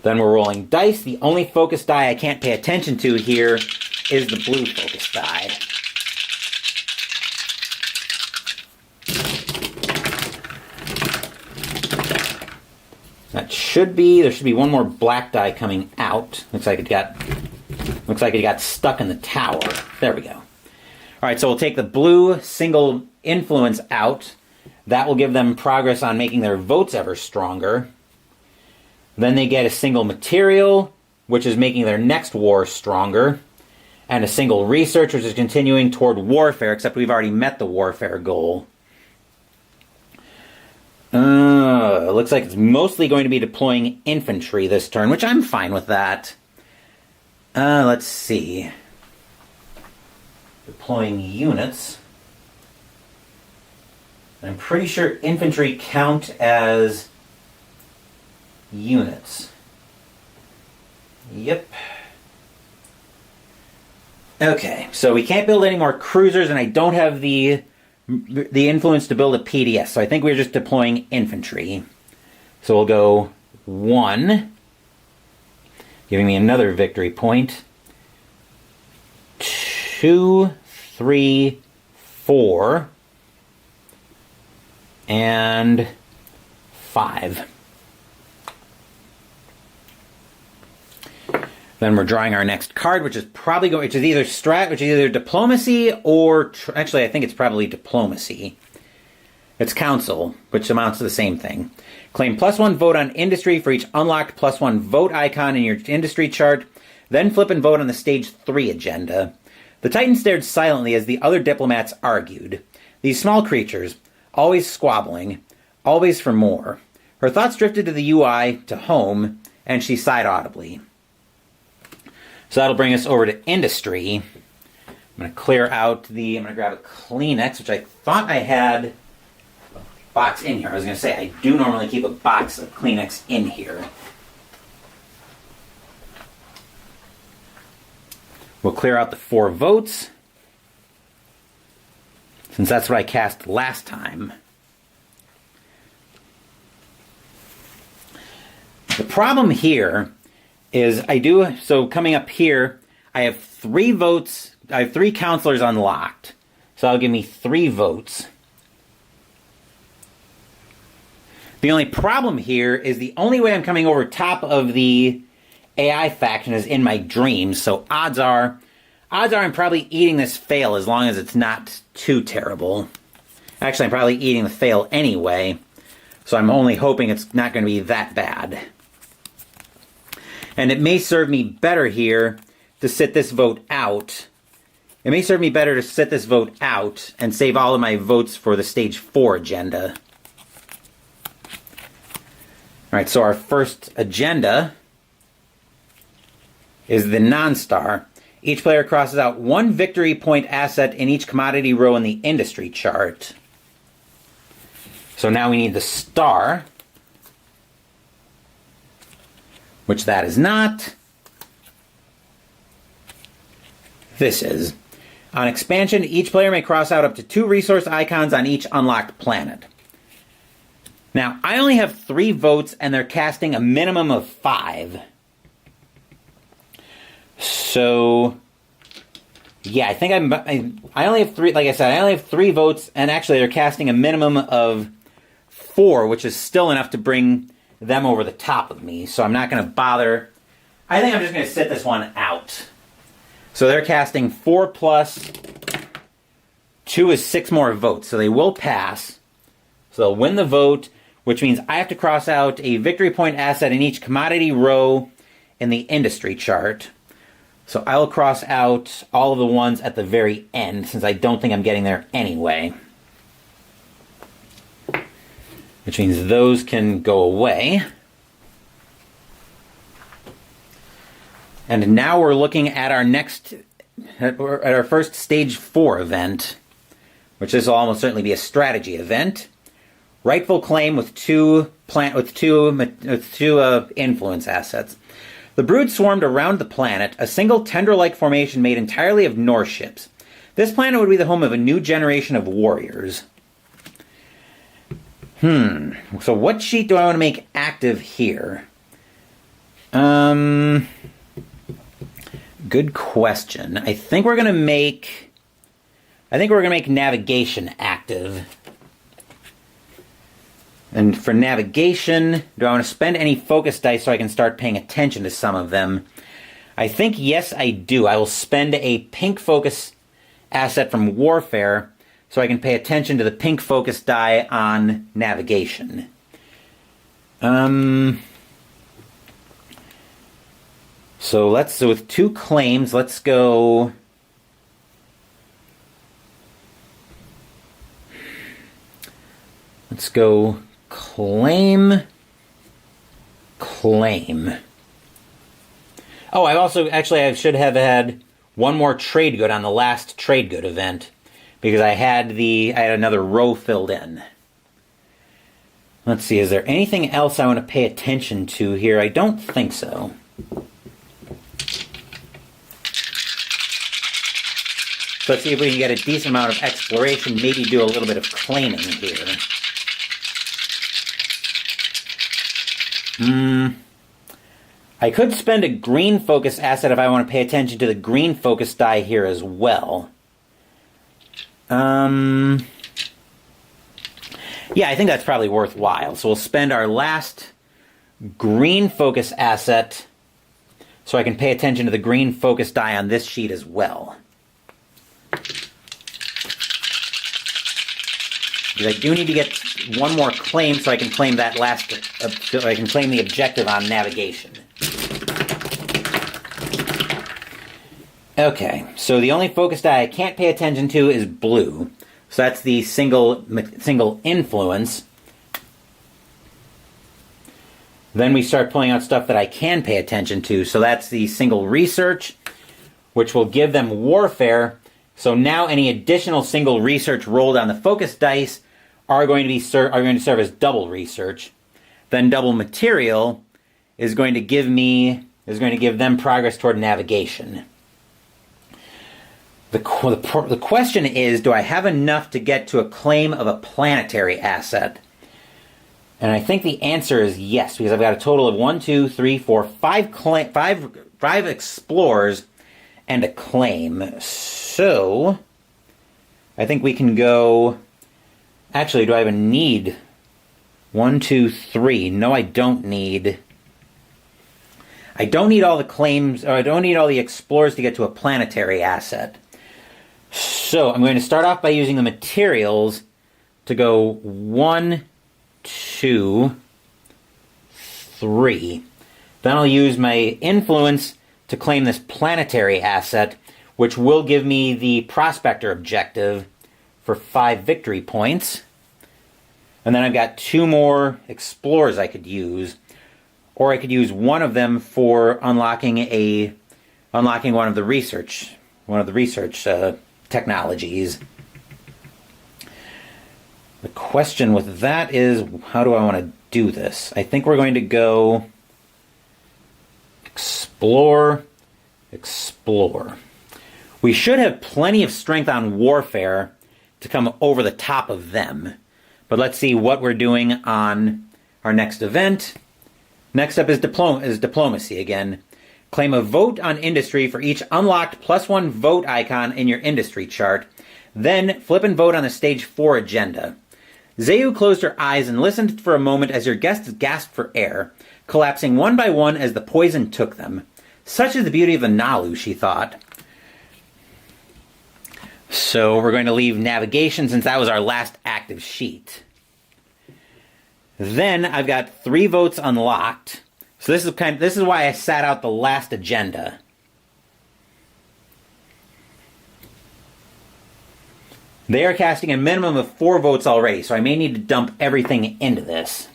Then we're rolling dice. The only focus die I can't pay attention to here is the blue focus die. There should be one more black die coming out. Looks like it got stuck in the tower. There we go. All right, so we'll take the blue single influence out. That will give them progress on making their votes ever stronger. Then they get a single material, which is making their next war stronger. And a single research, which is continuing toward warfare, except we've already met the warfare goal. Looks like it's mostly going to be deploying infantry this turn, which I'm fine with that. Let's see. Deploying units. I'm pretty sure infantry count as units. Yep. Okay, so we can't build any more cruisers, and I don't have the influence to build a PDS, so I think we're just deploying infantry. So we'll go 1, giving me another victory point. 2, 3, 4, and 5. Then we're drawing our next card, which is probably going, which is either diplomacy or actually I think it's probably diplomacy. It's council, which amounts to the same thing. Claim +1 vote on industry for each unlocked +1 vote icon in your industry chart. Then flip and vote on the stage 3 agenda. The Titan stared silently as the other diplomats argued. These small creatures, always squabbling, always for more. Her thoughts drifted to the UI, to home, and she sighed audibly. So that'll bring us over to industry. I'm going to clear out I'm going to grab a Kleenex, which I thought I had a box in here. I was going to say, I do normally keep a box of Kleenex in here. We'll clear out the 4 votes, since that's what I cast last time. The problem here is so coming up here, I have 3 votes, I have 3 counselors unlocked. So that'll give me 3 votes. The only problem here is the only way I'm coming over top of the AI faction is in my dreams, so odds are I'm probably eating this fail as long as it's not too terrible. Actually, I'm probably eating the fail anyway, so I'm only hoping it's not going to be that bad. And it may serve me better here to sit this vote out. It may serve me better to sit this vote out and save all of my votes for the stage 4 agenda. Alright, so our first agenda is the non-star. Each player crosses out 1 victory point asset in each commodity row in the industry chart. So now we need the star, which that is not. This is. On expansion, each player may cross out up to 2 resource icons on each unlocked planet. Now, I only have 3 votes, and they're casting a minimum of 5. So, yeah, I think I only have 3, like I said, I only have 3 votes, and actually they're casting a minimum of 4, which is still enough to bring them over the top of me, so I'm not going to bother. I think I'm just going to sit this one out. So they're casting 4 plus 2 is 6 more votes, so they will pass. So they'll win the vote, which means I have to cross out a victory point asset in each commodity row in the industry chart. So I'll cross out all of the ones at the very end, since I don't think I'm getting there anyway. Which means those can go away. And now we're looking at our first stage 4 event, which this will almost certainly be a strategy event. Rightful claim with two influence assets. The brood swarmed around the planet, a single tendril-like formation made entirely of Norse ships. This planet would be the home of a new generation of warriors. So what sheet do I want to make active here? Good question. I think we're going to make navigation active. And for navigation, do I want to spend any focus dice so I can start paying attention to some of them? I think yes, I do. I will spend a pink focus asset from warfare so I can pay attention to the pink focus die on navigation. So with 2 claims, let's go. Let's go claim. Oh, I should have had 1 more trade good on the last trade good event, because I had another row filled in. Let's see, is there anything else I want to pay attention to here? I don't think so. So let's see if we can get a decent amount of exploration, maybe do a little bit of claiming here. I could spend a green focus asset if I want to pay attention to the green focus die here as well. Yeah, I think that's probably worthwhile. So we'll spend our last green focus asset so I can pay attention to the green focus die on this sheet as well. Because I do need to get one more claim so I can claim that so I can claim the objective on navigation. Okay, so the only focus die I can't pay attention to is blue. So that's the single influence. Then we start pulling out stuff that I can pay attention to. So that's the single research, which will give them warfare. So now any additional single research rolled on the focus dice are going to serve as double research. Then double material is going to give them progress toward navigation. The question is, do I have enough to get to a claim of a planetary asset? And I think the answer is yes, because I've got a total of 1, 2, 3, 4, 5 explorers and a claim. So I think we can go. Actually, do I even need 1, 2, 3? No, I don't need. I don't need all the claims, or I don't need all the explorers to get to a planetary asset. So I'm going to start off by using the materials to go 1, 2, 3. Then I'll use my influence to claim this planetary asset, which will give me the prospector objective for 5 victory points. And then I've got 2 more explorers I could use, or I could use one of them for unlocking one of the research technologies. The question with that is, how do I want to do this? I think we're going to go explore. We should have plenty of strength on warfare to come over the top of them. But let's see what we're doing on our next event. Next up is diplomacy again. Claim a vote on industry for each unlocked +1 vote icon in your industry chart. Then flip and vote on the stage 4 agenda. Zeu closed her eyes and listened for a moment as your guests gasped for air, collapsing one by one as the poison took them. Such is the beauty of the Nalu, she thought. So we're going to leave navigation since that was our last active sheet. Then I've got 3 votes unlocked. So this is why I sat out the last agenda. They are casting a minimum of 4 votes already, so I may need to dump everything into this.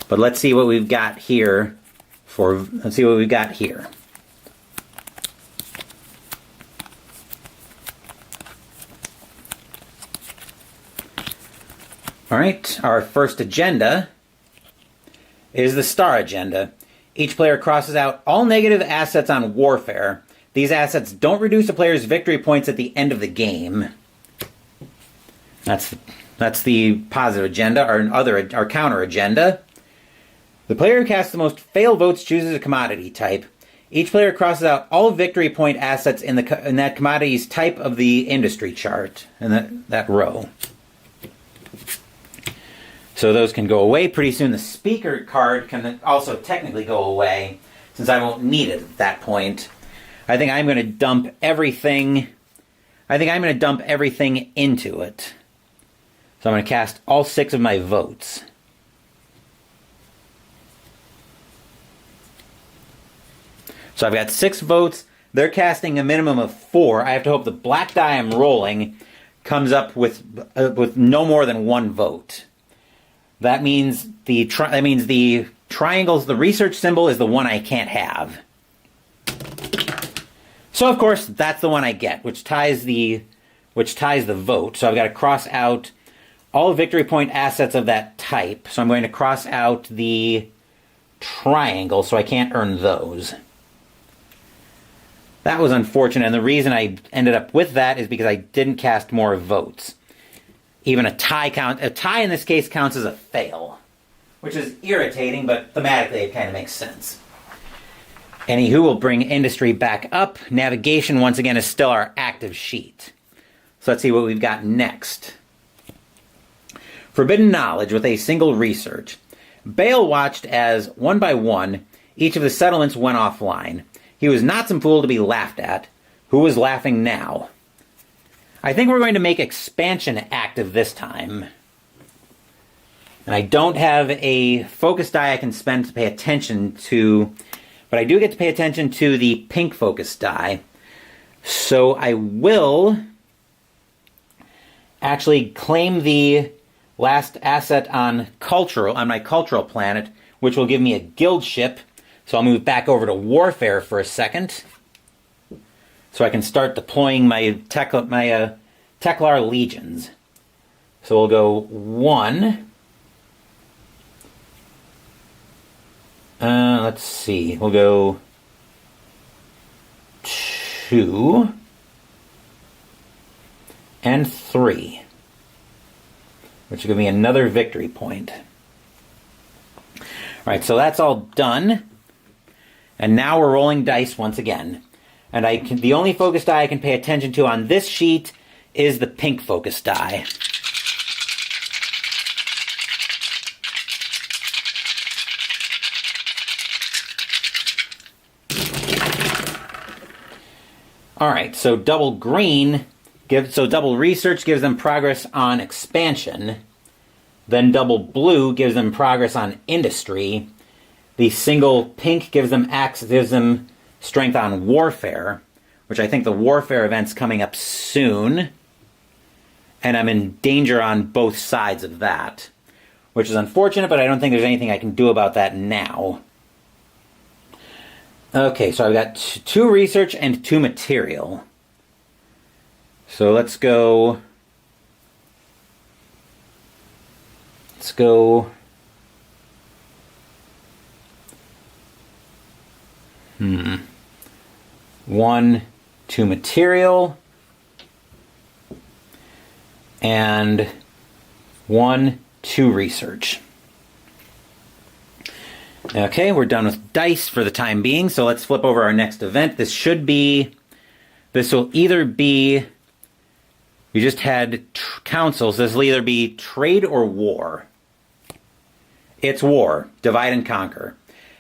But let's see what we've got here. Let's see what we've got here. All right, our first agenda is the Star Agenda. Each player crosses out all negative assets on warfare. These assets don't reduce a player's victory points at the end of the game. That's the positive agenda. Our counter agenda. The player who casts the most fail votes chooses a commodity type. Each player crosses out all victory point assets in that commodity's type of the industry chart, in that row. So those can go away. Pretty soon the speaker card can also technically go away, since I won't need it at that point. I think I'm going to dump everything. Into it. So I'm going to cast all 6 of my votes. So I've got 6 votes. They're casting a minimum of 4. I have to hope the black die I'm rolling comes up with no more than 1 vote. That means the triangles. The research symbol is the one I can't have. So of course that's the one I get, which ties the vote. So I've got to cross out all victory point assets of that type. So I'm going to cross out the triangle, so I can't earn those. That was unfortunate, and the reason I ended up with that is because I didn't cast more votes. Even a tie in this case counts as a fail, which is irritating, but thematically it kind of makes sense. Anywho, we'll bring industry back up. Navigation, once again, is still our active sheet. So let's see what we've got next. Forbidden knowledge with a single research. Bale watched as, one by one, each of the settlements went offline. He was not some fool to be laughed at. Who was laughing now? I think we're going to make expansion active this time. And I don't have a focus die I can spend to pay attention to, but I do get to pay attention to the pink focus die. So I will actually claim the last asset on my cultural planet, which will give me a guild ship. So I'll move back over to warfare for a second, so I can start deploying my Teklar legions. So we'll go 1. Let's see. We'll go 2 and 3, which will give me another victory point. All right, so that's all done. And now we're rolling dice once again. And the only focus die I can pay attention to on this sheet is the pink focus die. Alright, so double green, double research gives them progress on expansion. Then double blue gives them progress on industry. The single pink gives them strength on warfare, which I think the warfare event's coming up soon. And I'm in danger on both sides of that, which is unfortunate, but I don't think there's anything I can do about that now. Okay, so I've got 2 research and 2 material. So let's go... 1, 2 material, and 1, 2 research. Okay, we're done with dice for the time being, so let's flip over our next event. This will either be, we just had councils, this will either be trade or war. It's war, divide and conquer.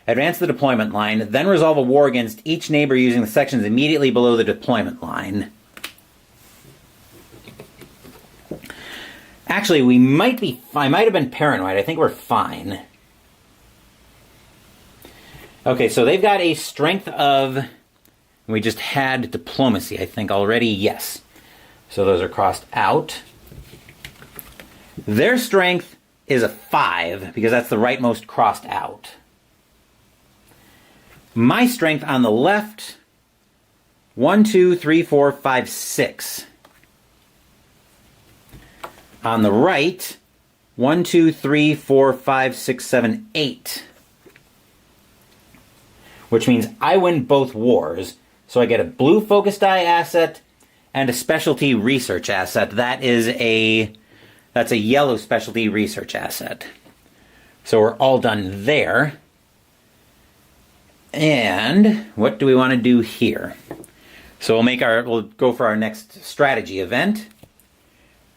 Advance the deployment line, then resolve a war against each neighbor using the sections immediately below the deployment line. Actually, I might have been paranoid. I think we're fine. Okay, so they've got a strength of, we just had diplomacy, I think, already. Yes. So those are crossed out. Their strength is a 5, because that's the rightmost crossed out. My strength on the left, 1, 2, 3, 4, 5, 6. On the right, 1, 2, 3, 4, 5, 6, 7, 8. Which means I win both wars. So I get a blue focus die asset and a specialty research asset. That's a yellow specialty research asset. So we're all done there. And what do we want to do here? So we'll go for our next strategy event,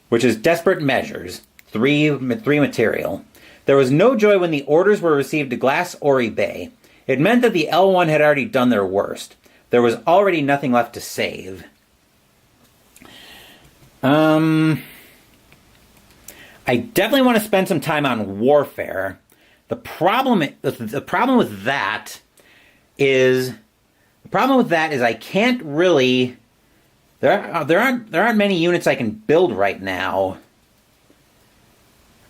which is Desperate Measures, 3 material. There was no joy when the orders were received to Glass Ori Bay. It meant that the L1 had already done their worst. There was already nothing left to save. I definitely want to spend some time on warfare. The problem with that is I can't really. There aren't many units I can build right now.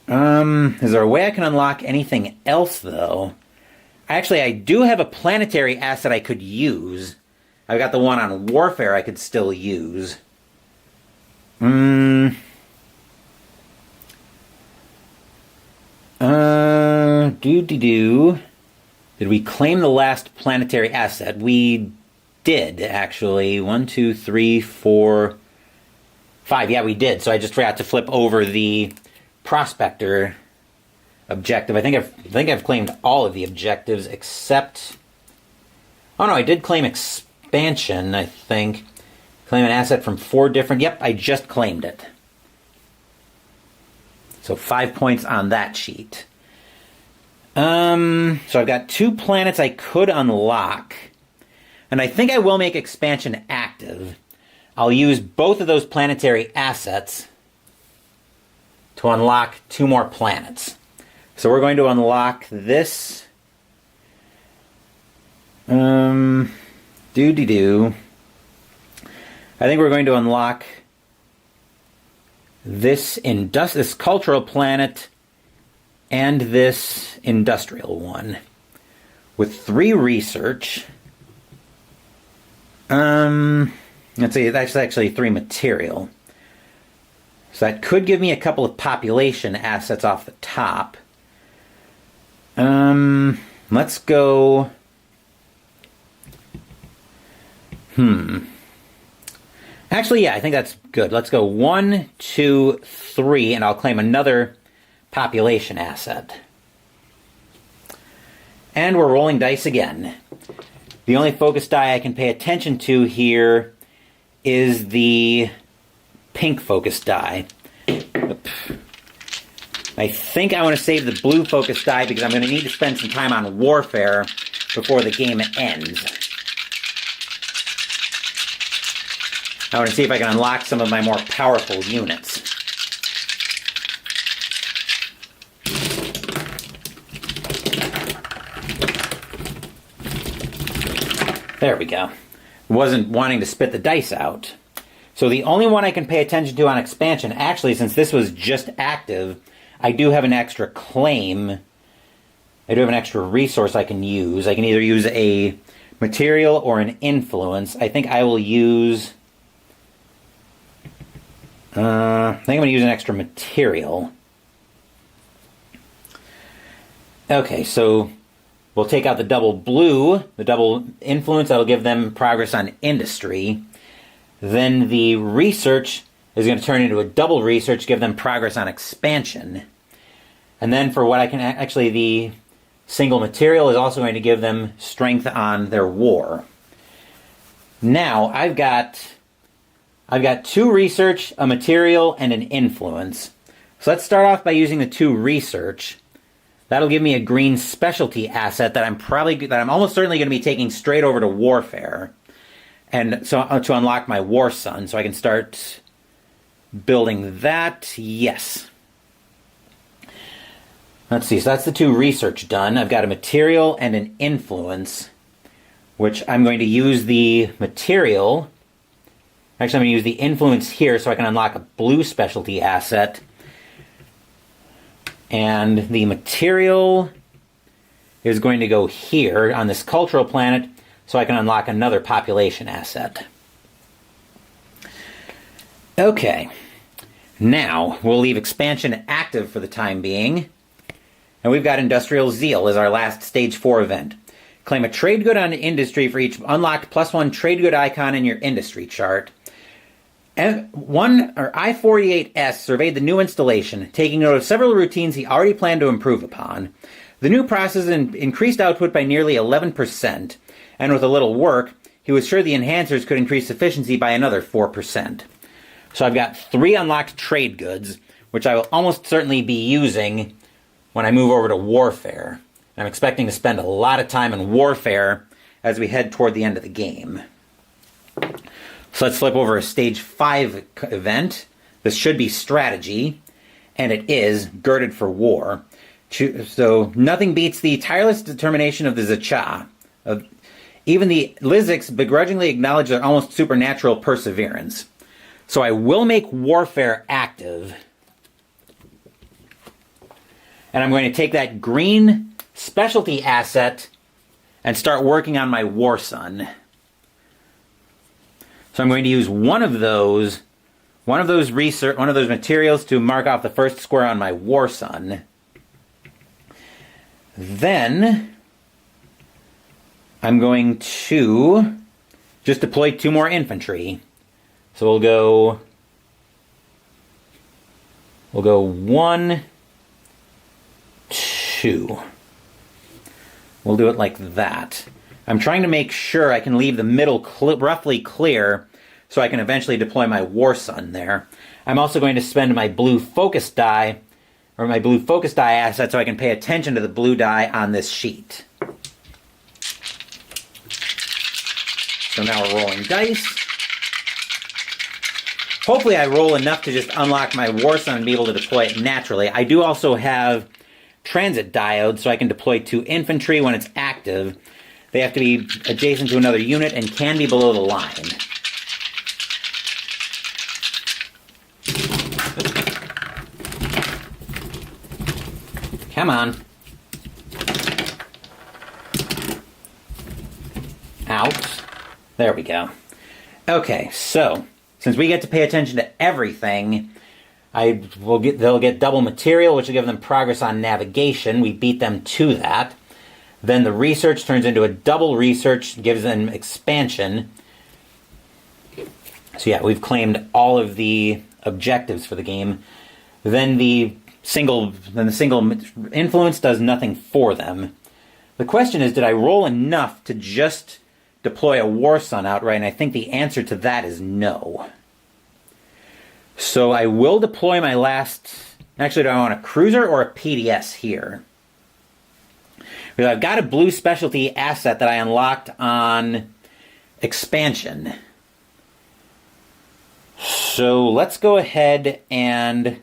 Is there a way I can unlock anything else though? Actually, I do have a planetary asset I could use. I've got the one on warfare I could still use. Did we claim the last planetary asset? We did, actually. 1, 2, 3, 4, 5. Yeah, we did. So I just forgot to flip over the prospector objective. I think I've claimed all of the objectives except... Oh no, I did claim expansion, I think. Claim an asset from 4 different... Yep, I just claimed it. So 5 points on that sheet. So I've got 2 planets I could unlock. And I think I will make expansion active. I'll use both of those planetary assets to unlock 2 more planets. So we're going to unlock this. I think we're going to unlock this cultural planet and this industrial one with 3 research. Let's see, that's actually 3 material. So that could give me a couple of population assets off the top. Let's go. Actually, yeah, I think that's good. Let's go 1, 2, 3, and I'll claim another population asset. And we're rolling dice again. The only focus die I can pay attention to here is the pink focus die. I think I want to save the blue focus die because I'm going to need to spend some time on warfare before the game ends. I want to see if I can unlock some of my more powerful units. There we go. Wasn't wanting to spit the dice out. So the only one I can pay attention to on expansion, actually, since this was just active, I do have an extra claim. I do have an extra resource I can use. I can either use a material or an influence. I think I will use... I think I'm going to use an extra material. Okay, so we'll take out the double blue, the double influence. That'll give them progress on industry. Then the research is going to turn into a double research, give them progress on expansion. And then for what I can actually, the single material is also going to give them strength on their war. Now, I've got 2 research, a material, and an influence. So let's start off by using the 2 research. That'll give me a green specialty asset that I'm almost certainly going to be taking straight over to warfare. And so to unlock my war sun, so I can start building that. Yes. Let's see, so that's the 2 research done. I've got a material and an influence, which I'm going to use the material. Actually, I'm going to use the influence here so I can unlock a blue specialty asset. And the material is going to go here on this cultural planet so I can unlock another population asset. Okay. Now, we'll leave expansion active for the time being. And we've got Industrial Zeal as our last Stage 4 event. Claim a trade good on industry for each unlocked +1 trade good icon in your industry chart. I-48S surveyed the new installation, taking note of several routines he already planned to improve upon. The new process increased output by nearly 11%, and with a little work, he was sure the enhancers could increase efficiency by another 4%. So I've got 3 unlocked trade goods, which I will almost certainly be using when I move over to warfare. I'm expecting to spend a lot of time in warfare as we head toward the end of the game. So let's flip over a Stage 5 event. This should be strategy, and it is girded for war. So nothing beats the tireless determination of the Zacha. Even the Lizics begrudgingly acknowledge their almost supernatural perseverance. So I will make warfare active. And I'm going to take that green specialty asset and start working on my war sun. So I'm going to use one of those materials to mark off the first square on my war sun. Then I'm going to just deploy 2 more infantry. So we'll go 1, 2. We'll do it like that. I'm trying to make sure I can leave the middle roughly clear so I can eventually deploy my war sun there. I'm also going to spend my blue focus die or my blue focus die asset, so I can pay attention to the blue die on this sheet. So now we're rolling dice. Hopefully I roll enough to just unlock my War Sun and be able to deploy it naturally. I do also have transit diodes, so I can deploy 2 infantry when it's active. They have to be adjacent to another unit and can be below the line. Come on. Out. There we go. Okay, so since we get to pay attention to everything, they'll get double material, which will give them progress on navigation. We beat them to that. Then the research turns into a double research, gives them expansion. So yeah, we've claimed all of the objectives for the game. Then the single influence does nothing for them. The question is, did I roll enough to just deploy a War Sun outright? And I think the answer to that is no. So I will deploy my last... Actually, do I want a cruiser or a PDS here? Because I've got a blue specialty asset that I unlocked on expansion. So let's go ahead and...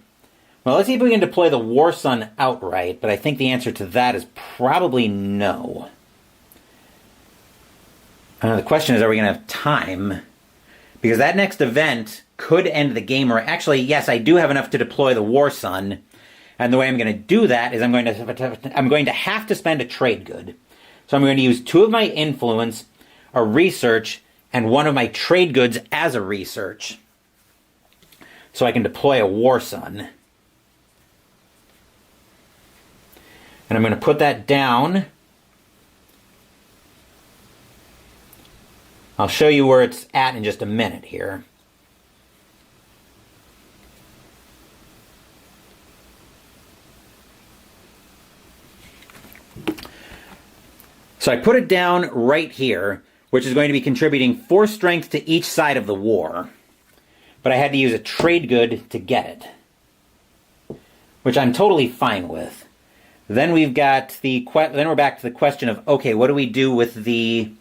Well, let's see if we can deploy the War Sun outright, but I think the answer to that is probably no. The question is, are we going to have time? Because that next event could end the game, or actually, yes, I do have enough to deploy the War Sun. And the way I'm going to do that is I'm going to have to spend a trade good. So I'm going to use 2 of my influence, a research, and 1 of my trade goods as a research. So I can deploy a War Sun. And I'm going to put that down. I'll show you where it's at in just a minute here. So I put it down right here, which is going to be contributing 4 strength to each side of the war. But I had to use a trade good to get it, which I'm totally fine with. Then we've got then we're back to the question of, okay, what do we do with the...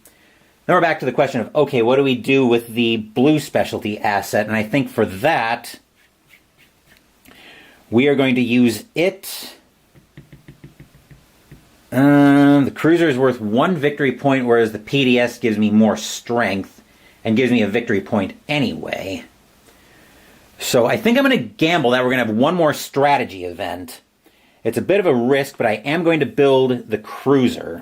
Then we're back to the question of, okay, what do we do with the blue specialty asset? And I think for that, we are going to use it... the cruiser is worth 1 victory point, whereas the PDS gives me more strength and gives me a victory point anyway. So I think I'm going to gamble that we're going to have 1 more strategy event. It's a bit of a risk, but I am going to build the cruiser.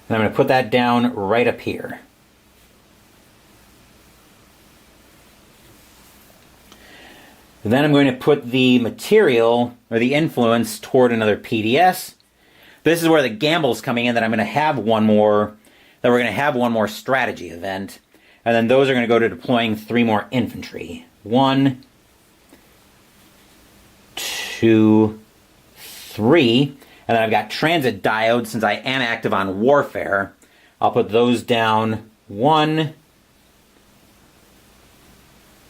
And I'm going to put that down right up here. Then I'm going to put the material, or the influence, toward another PDS. This is where the gamble's coming in, that I'm going to have one more, that we're going to have 1 more strategy event. And then those are going to go to deploying 3 more infantry. 1, 2, 3. And then I've got transit diodes, since I am active on warfare. I'll put those down. 1,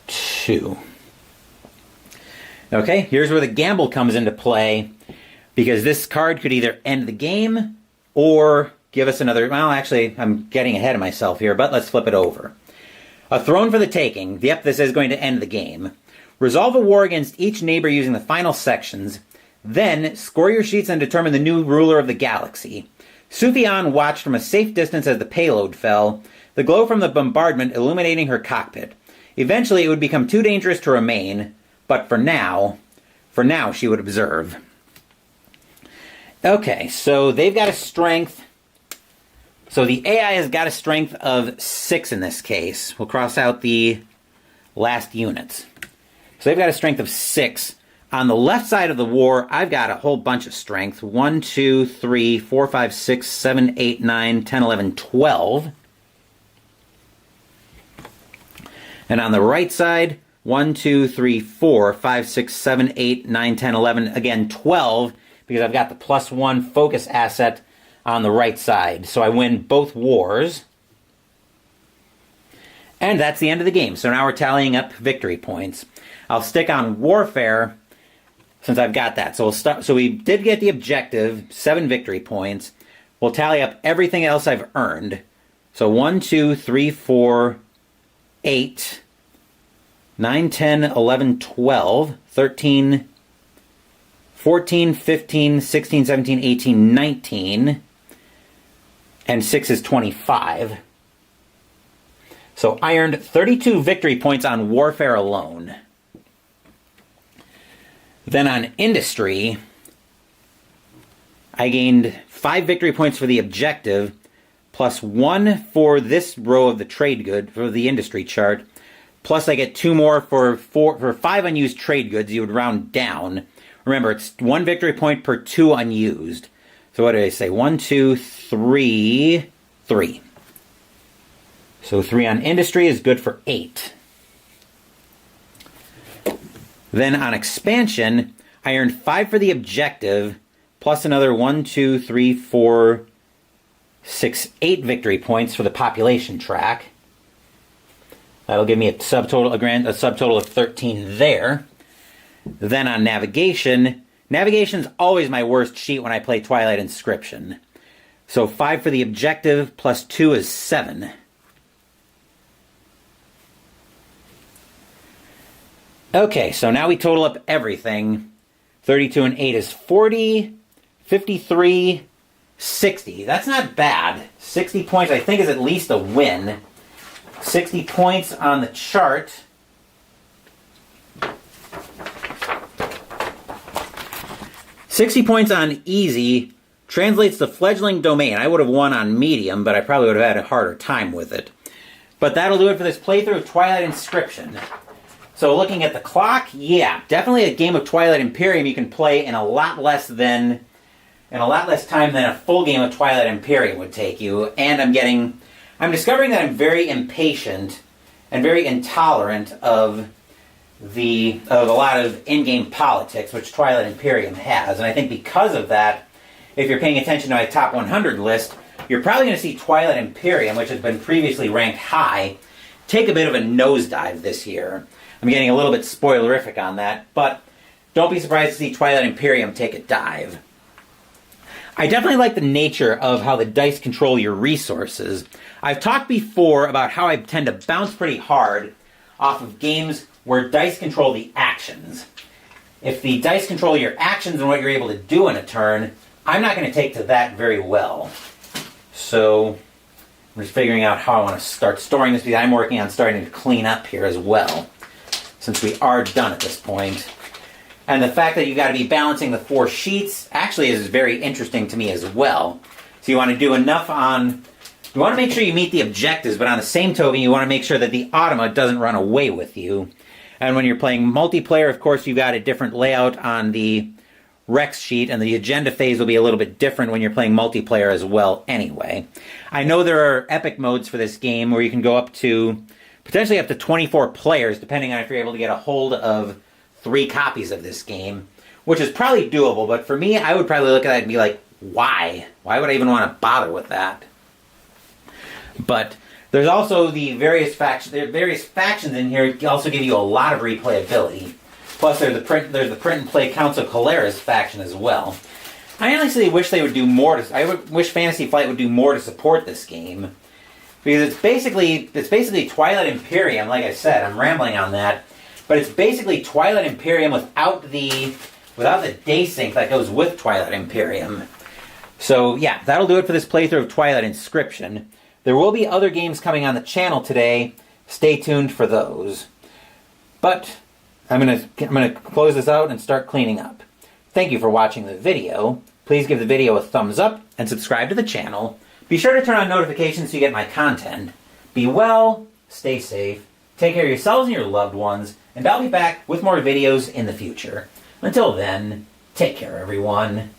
2. Okay, here's where the gamble comes into play, because this card could either end the game or give us another... Well, actually, I'm getting ahead of myself here, but let's flip it over. A throne for the taking. Yep, this is going to end the game. Resolve a war against each neighbor using the final sections. Then, score your sheets and determine the new ruler of the galaxy. Sufyan watched from a safe distance as the payload fell, the glow from the bombardment illuminating her cockpit. Eventually, it would become too dangerous to remain... But for now she would observe. Okay, so they've got a strength. So the AI has got a strength of 6 in this case. We'll cross out the last units. So they've got a strength of 6. On the left side of the war, I've got a whole bunch of strength. 1, 2, 3, 4, 5, 6, 7, 8, 9, 10, 11, 12. And on the right side... 1, 2, 3, 4, 5, 6, 7, 8, 9, 10, 11, again 12, because I've got the +1 focus asset on the right side. So I win both wars. And that's the end of the game. So now we're tallying up victory points. I'll stick on warfare since I've got that. So we'll start. So we did get the objective, 7 victory points. We'll tally up everything else I've earned. So 1, 2, 3, 4, 8, 9, 10, 11, 12, 13, 14, 15, 16, 17, 18, 19, and 6 is 25. So I earned 32 victory points on warfare alone. Then on industry, I gained 5 victory points for the objective, plus 1 for this row of the trade good, for the industry chart, plus I get 2 more for 5 unused trade goods. You would round down. Remember, it's 1 victory point per 2 unused. So what did I say? 1, 2, 3, 3. So 3 on industry is good for 8. Then on expansion, I earned 5 for the objective, plus another 1, 2, 3, 4, 6, 8 victory points for the population track. That'll give me a subtotal of 13 there. Then on navigation, navigation's always my worst sheet when I play Twilight Inscription. So 5 for the objective, plus 2 is 7. Okay, so now we total up everything. 32 and 8 is 40, 53, 60. That's not bad. 60 points I think is at least a win. 60 points on the chart. $60 points on easy translates to fledgling domain. I would have won on medium, but I probably would have had a harder time with it. But that'll do it for this playthrough of Twilight Inscription. So looking at the clock, yeah, definitely a game of Twilight Imperium you can play in a lot less time than a full game of Twilight Imperium would take you. And I'm discovering that I'm very impatient and very intolerant of a lot of in-game politics, which Twilight Imperium has. And I think because of that, if you're paying attention to my top 100 list, you're probably going to see Twilight Imperium, which has been previously ranked high, take a bit of a nosedive this year. I'm getting a little bit spoilerific on that, but don't be surprised to see Twilight Imperium take a dive. I definitely like the nature of how the dice control your resources. I've talked before about how I tend to bounce pretty hard off of games where dice control the actions. If the dice control your actions and what you're able to do in a turn, I'm not going to take to that very well. So I'm just figuring out how I want to start storing this, because I'm working on starting to clean up here as well, since we are done at this point. And the fact that you've got to be balancing the 4 sheets actually is very interesting to me as well. So you want to do enough on... You want to make sure you meet the objectives, but on the same token, you want to make sure that the automa doesn't run away with you. And when you're playing multiplayer, of course, you've got a different layout on the Rex sheet, and the agenda phase will be a little bit different when you're playing multiplayer as well anyway. I know there are epic modes for this game where you can go potentially up to 24 players, depending on if you're able to get a hold of 3 copies of this game, which is probably doable, but for me, I would probably look at that and be like, why? Why would I even want to bother with that? But there's also the various factions in here also give you a lot of replayability. Plus, there's the print and play Council Caleras faction as well. I honestly wish they would do more. I wish Fantasy Flight would do more to support this game, because it's basically Twilight Imperium. Like I said, I'm rambling on that, but it's basically Twilight Imperium without the day sync that goes with Twilight Imperium. So yeah, that'll do it for this playthrough of Twilight Inscription. There will be other games coming on the channel today. Stay tuned for those. But I'm gonna close this out and start cleaning up. Thank you for watching the video. Please give the video a thumbs up and subscribe to the channel. Be sure to turn on notifications so you get my content. Be well, stay safe, take care of yourselves and your loved ones, and I'll be back with more videos in the future. Until then, take care everyone.